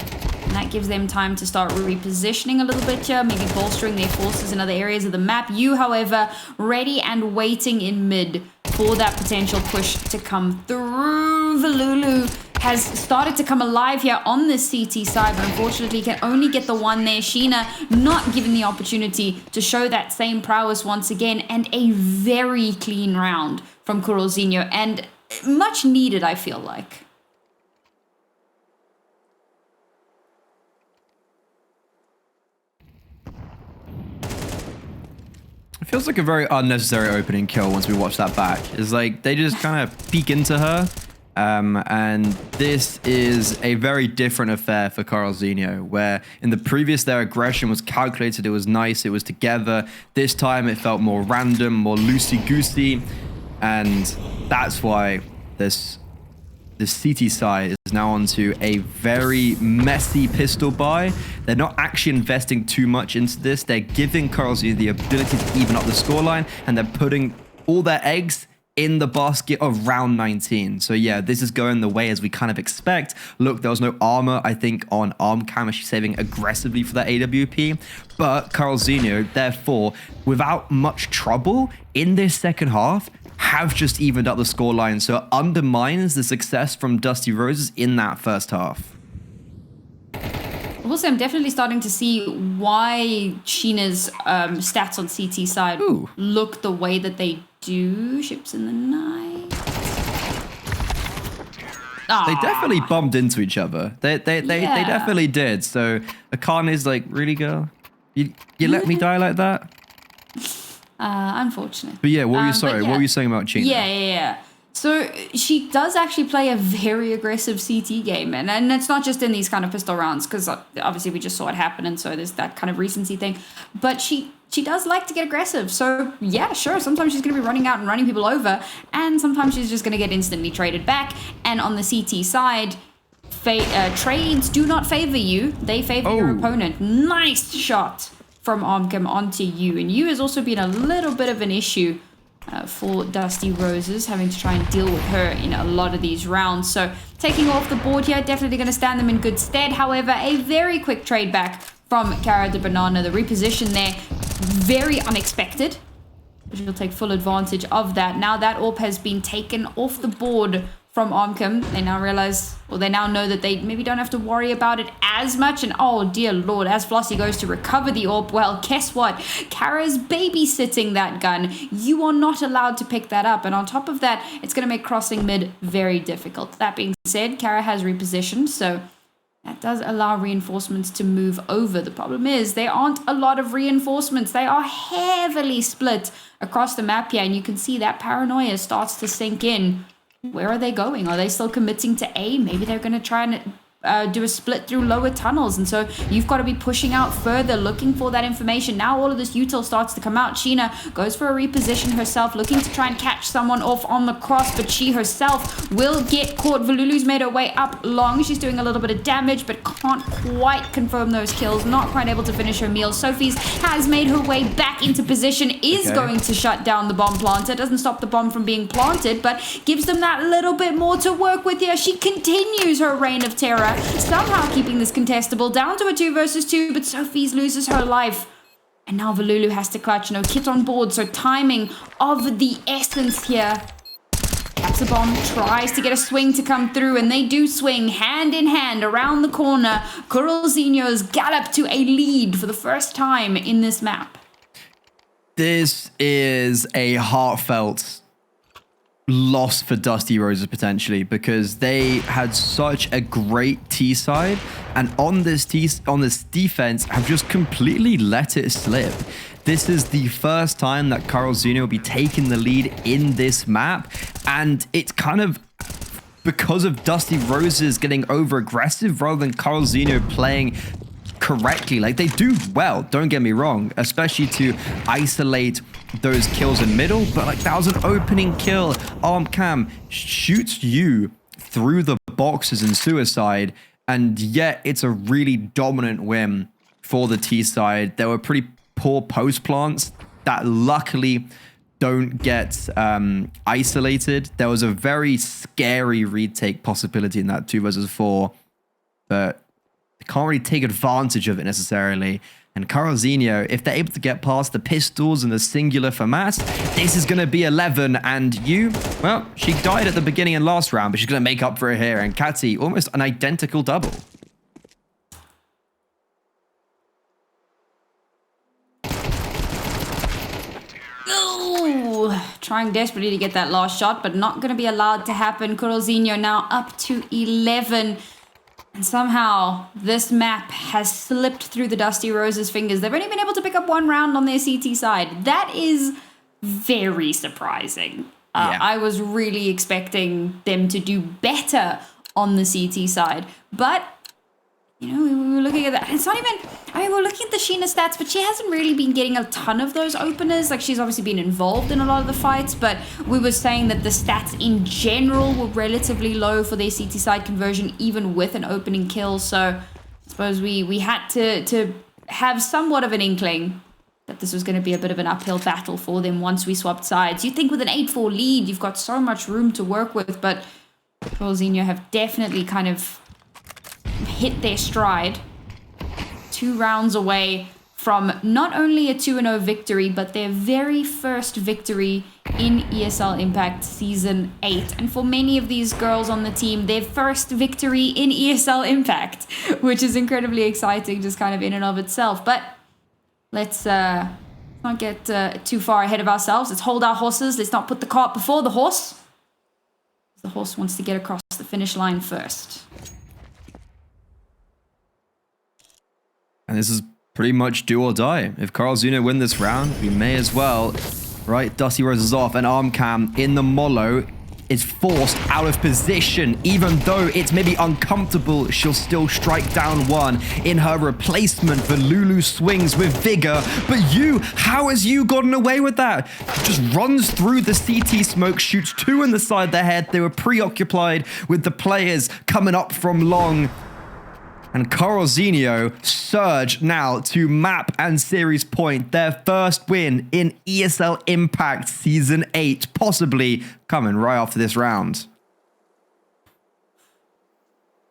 And that gives them time to start repositioning a little bit here, maybe bolstering their forces in other areas of the map. You, however, ready and waiting in mid for that potential push to come through. Volulu has started to come alive here on the CT side, but unfortunately can only get the one there. chjna not given the opportunity to show that same prowess once again, and a very clean round from Curralzinho, and much needed, I feel like. It feels like a very unnecessary opening kill once we watch that back. It's like they just kind of peek into her. And this is a very different affair for Curralzinho, where in the previous their aggression was calculated, it was nice, it was together. This time it felt more random, more loosey-goosey, and that's why this CT side is now onto a very messy pistol buy. They're not actually investing too much into this. They're giving Curralzinho the ability to even up the scoreline, and they're putting all their eggs in the basket of round 19. So yeah, this is going the way as we kind of expect. Look, there was no armor, I think, on arm cam. She's saving aggressively for that AWP. But Curralzinho, therefore, without much trouble in this second half, have just evened up the scoreline. So it undermines the success from Dusty Roses in that first half. Also, I'm definitely starting to see why chjna's stats on CT side look the way that they do. Ships in the night. They definitely bumped into each other. They definitely did. So Akane's like, really, girl? You let me die like that? Unfortunate. But yeah, what were you what were you saying about chjna? Yeah. So she does actually play a very aggressive CT game, and it's not just in these kind of pistol rounds, because obviously we just saw it happen, and so there's that kind of recency thing. But she does like to get aggressive. So yeah, sure, sometimes she's going to be running out and running people over, and sometimes she's just going to get instantly traded back. And on the CT side, trades do not favor you; they favor your opponent. Nice shot from Omcom onto you, and you has also been a little bit of an issue for Dusty Roses, having to try and deal with her in a lot of these rounds. So taking off the board here, definitely going to stand them in good stead. However, a very quick trade back from Cara de Banana. The reposition there, very unexpected, but she'll take full advantage of that. Now that AWP has been taken off the board from Omcom, they now realize, or they now know that they maybe don't have to worry about it as much. And oh dear lord, as Flossie goes to recover the AWP, well, guess what? Kara's babysitting that gun. You are not allowed to pick that up. And on top of that, it's going to make crossing mid very difficult. That being said, Kara has repositioned, so that does allow reinforcements to move over. The problem is there aren't a lot of reinforcements. They are heavily split across the map here, and you can see that paranoia starts to sink in. Where are they going? Are they still committing to A? Maybe they're going to try and do a split through lower tunnels, and so you've got to be pushing out further, looking for that information. Now all of this util starts to come out. chjna goes for a reposition herself, looking to try and catch someone off on the cross, but she herself will get caught. Volulu's made her way up long. She's doing a little bit of damage, but can't quite confirm those kills. Not quite able to finish her meal. Sophie's has made her way back into position, is going to shut down the bomb planter. Doesn't stop the bomb from being planted, but gives them that little bit more to work with here. She continues her reign of terror, somehow keeping this contestable down to a 2 versus 2, but Sophie's loses her life. And now Volulu has to clutch. No kit on board, so timing of the essence here. Caps a bomb, tries to get a swing to come through, and they do swing hand in hand around the corner. Curralzinho's gallop to a lead for the first time in this map. This is a heartfelt loss for Dusty Roses potentially, because they had such a great T side, and on this defense have just completely let it slip. This is the first time that Curralzinho will be taking the lead in this map, and it's kind of because of Dusty Roses getting over aggressive rather than Curralzinho playing correctly. Like, they do well, don't get me wrong, especially to isolate those kills in middle, but like that was an opening kill. Armcam shoots you through the boxes in suicide, and yet it's a really dominant win for the T side. There were pretty poor post plants that luckily don't get isolated. There was a very scary retake possibility in that 2 versus 4, but they can't really take advantage of it necessarily. And Curralzinho, if they're able to get past the pistols and the singular FAMAS, this is going to be 11. And you, well, she died at the beginning and last round, but she's going to make up for it here. And Catty, almost an identical double. Ooh, trying desperately to get that last shot, but not going to be allowed to happen. Curralzinho now up to 11. And somehow this map has slipped through the Dusty Rose's fingers. They've only been able to pick up 1 round on their CT side. That is very surprising. Yeah. I was really expecting them to do better on the CT side. But, you know, we were looking at that. It's not even... I mean, we're looking at the chjna stats, but she hasn't really been getting a ton of those openers. Like, she's obviously been involved in a lot of the fights, but we were saying that the stats in general were relatively low for their CT side conversion, even with an opening kill. So I suppose we had to have somewhat of an inkling that this was going to be a bit of an uphill battle for them once we swapped sides. You'd think with an 8-4 lead, you've got so much room to work with, but Curralzinho have definitely kind of hit their stride. 2 rounds away from not only a 2-0 victory, but their very first victory in ESL Impact Season 8. And for many of these girls on the team, their first victory in ESL Impact, which is incredibly exciting just kind of in and of itself. But let's not get too far ahead of ourselves. Let's hold our horses. Let's not put the cart before the horse. The horse wants to get across the finish line first. And this is pretty much do or die. If Curralzinho win this round, we may as well. Right, Dusty Rose is off, and Armcam in the mollo is forced out of position. Even though it's maybe uncomfortable, she'll still strike down 1. In her replacement, Lulu swings with vigor. But how has you gotten away with that? Just runs through the CT smoke, shoots 2 in the side of the head. They were preoccupied with the players coming up from long. And Curralzinho surge now to map and series point their first win in ESL Impact Season 8, possibly coming right after this round.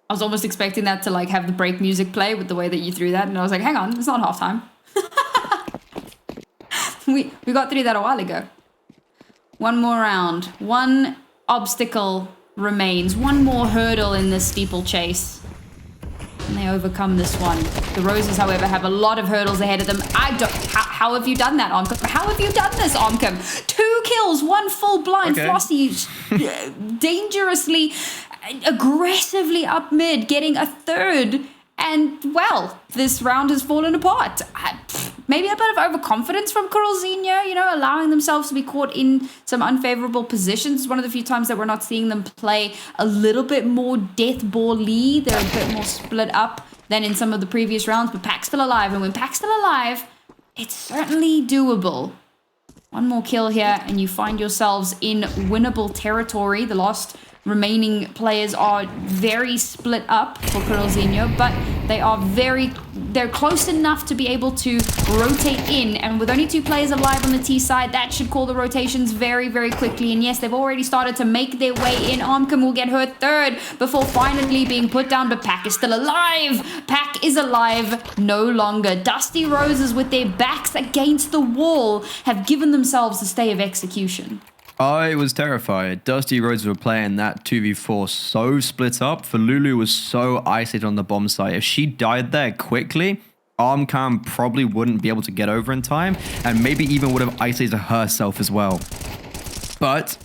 I was almost expecting that to like have the break music play with the way that you threw that, and I was like, hang on, it's not halftime. we got through that a while ago. 1 more round. 1 obstacle remains. 1 more hurdle in this steeplechase. And they overcome this one. The Roses, however, have a lot of hurdles ahead of them. How have you done that, Omcom? How have you done this, Omcom? 2 kills, 1 full blind. Okay. Flossie dangerously, aggressively up mid, getting a 3rd. And, well, this round has fallen apart. Maybe a bit of overconfidence from Curralzinho, you know, allowing themselves to be caught in some unfavorable positions. It's one of the few times that we're not seeing them play a little bit more death ball-y. They're a bit more split up than in some of the previous rounds, but Pack's still alive. And when Pack's still alive, it's certainly doable. 1 more kill here, and you find yourselves in winnable territory. The last remaining players are very split up for Curralzinho, but they're close enough to be able to rotate in, and with only 2 players alive on the T side, that should call the rotations very, very quickly. And yes, they've already started to make their way in. Armcam will get her 3rd before finally being put down, but Pack is still alive. Pack is alive no longer. Dusty Roses, with their backs against the wall, have given themselves a stay of execution. I was terrified. Dusty Roses were playing that 2v4 so split up. Lulu was so isolated on the bomb site. If she died there quickly, Armcam probably wouldn't be able to get over in time, and maybe even would have isolated herself as well. But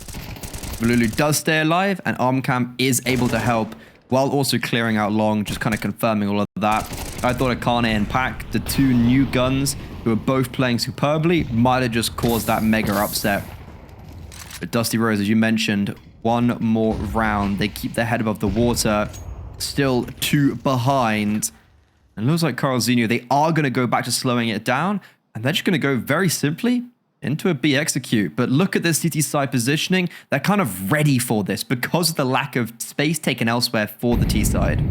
Lulu does stay alive, and Armcam is able to help while also clearing out long, just kind of confirming all of that. I thought akane and Pack, the 2 new guns who were both playing superbly, might have just caused that mega upset. But Dusty Rose, as you mentioned, 1 more round. They keep their head above the water. Still 2 behind. And it looks like Curralzinho, they are going to go back to slowing it down. And they're just going to go very simply Into a B execute, but look at the CT side positioning. They're kind of ready for this because of the lack of space taken elsewhere for the T side.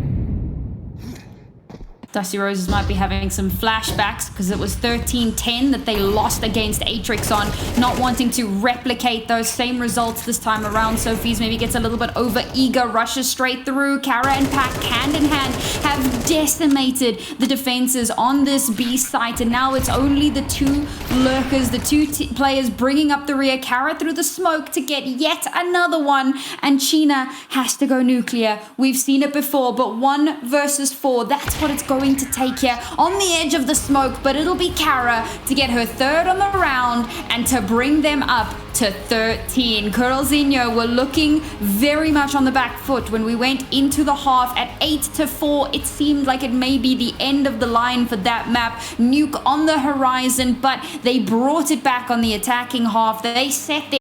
Dusty Roses might be having some flashbacks because it was 13-10 that they lost against Atrix on, not wanting to replicate those same results this time around. Sophie's maybe gets a little bit over eager, rushes straight through. Kara and Pack hand in hand have decimated the defenses on this B site, and now it's only the two lurkers, the two players bringing up the rear. Kara through the smoke to get yet another one, and chjna has to go nuclear. We've seen it before, but 1 versus 4, that's what it's going to take here on the edge of the smoke, but it'll be Kara to get her 3rd on the round and to bring them up to 13. Curralzinho were looking very much on the back foot when we went into the half at 8-4. It seemed like it may be the end of the line for that map. Nuke on the horizon, but they brought it back on the attacking half. They set their